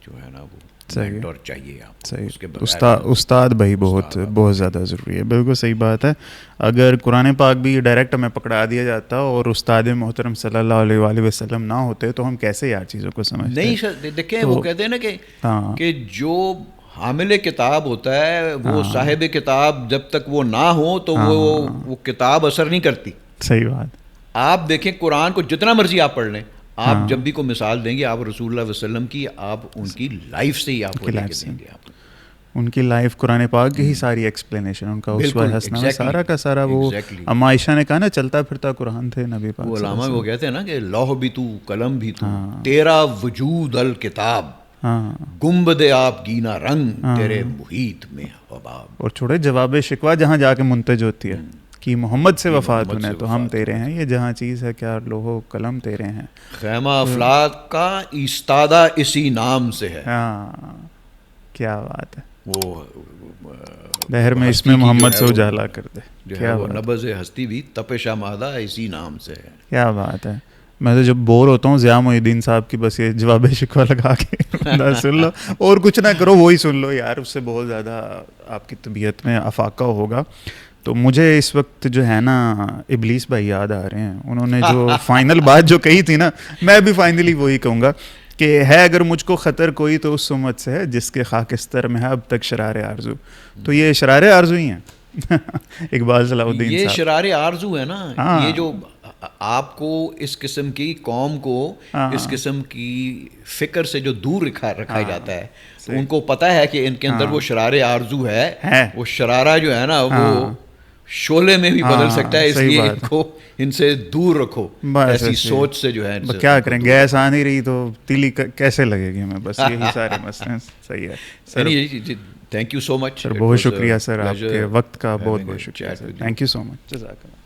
[SPEAKER 1] جو ہے نا وہ مینٹور چاہیے آپ.
[SPEAKER 2] صحیح استاد بھائی بہت زیادہ ضروری ہے. بالکل صحیح بات ہے. اگر قرآن پاک بھی ڈائریکٹ ہمیں پکڑا دیا جاتا اور استاد محترم صلی اللہ علیہ وآلہ وسلم نہ ہوتے تو ہم کیسے یار چیزوں کو سمجھتے.
[SPEAKER 1] نہیں دیکھیں وہ کہتے ہیں نا کہ جو حامل کتاب ہوتا ہے وہ صاحب کتاب جب تک وہ نہ ہو تو وہ کتاب اثر نہیں کرتی.
[SPEAKER 2] صحیح بات.
[SPEAKER 1] آپ دیکھیں قرآن کو جتنا مرضی آپ پڑھ لیں, آپ جب بھی کوئی مثال دیں گے آپ رسول اللہ علیہ وسلم کی, آپ ان کی لائف سے ہی آپ کو لے کے دیں گے. آپ
[SPEAKER 2] ان کی لائف قرآن پاک کی ہی ساری ایکسپلینیشن، ان کا اسوہ حسنہ میں سارا کا سارا وہ اما عائشہ نے کہا نا چلتا پھرتا قرآن تھے نبی پاک.
[SPEAKER 1] وہ علامہ وہ کہتے ہیں نا کہ لوح بھی تو قلم بھی تو، تیرا وجود الکتاب، گنبد آپ گینا رنگ تیرے محیط میں حباب. اور
[SPEAKER 2] چھوڑے جواب شکوہ جہاں جا کے منتج ہوتی ہے کہ محمد سے وفات انہیں تو ہم تیرے ہیں، یہ جہاں چیز ہے کیا لوح و قلم تیرے ہیں.
[SPEAKER 1] خیمہ افلاک کا ایستادہ اسی نام سے ہے.
[SPEAKER 2] ہاں کیا بات ہے.
[SPEAKER 1] وہ
[SPEAKER 2] دہر میں اس میں محمد سے اجالا کر دے.
[SPEAKER 1] کیا وہ نبض ہستی بھی تپش آمادہ اسی نام سے ہے.
[SPEAKER 2] کیا بات ہے. میں تو جب بور ہوتا ہوں ضیاء محی الدین صاحب کی بس یہ جواب شکوہ لگا کے سن لو، اور کچھ نہ کرو وہی سن لو یار، اس سے بہت زیادہ آپ کی طبیعت میں افاقہ ہوگا. تو مجھے اس وقت جو ہے نا ابلیس بھائی یاد آ رہے ہیں. انہوں نے جو فائنل بات جو کہی تھی نا، میں بھی فائنلی وہی کہوں گا کہ ہے اگر مجھ کو خطر کوئی تو اس امت سے ہے جس کے خاکستر میں ہے اب تک شرار آرزو. تو یہ شرار آرزو ہی ہیں اقبال صلاح الدین
[SPEAKER 1] یہ
[SPEAKER 2] صاحب.
[SPEAKER 1] شرار آرزو ہے نا. یہ جو آپ کو اس قسم کی قوم کو اس قسم کی فکر سے جو دور رکھا جاتا ہے، تو ان کو پتہ ہے کہ ان کے اندر وہ شرار آرزو ہے. وہ شرارہ جو ہے نا وہ شعلے میں بھی بدل سکتا ہے، اس لیے ان کو ان سے دور رکھو. ایسی سوچ سے جو ہے
[SPEAKER 2] کیا کریں، گیس آ نہیں رہی تو تیلی کیسے لگے گی ہمیں، بس یہی سارے مسئلے. صحیح ہے سر.
[SPEAKER 1] تھینک یو سو مچ.
[SPEAKER 2] بہت شکریہ سر، آپ کے وقت کا بہت بہت شکریہ سر. تھینک یو سو مچ. جزاک اللہ.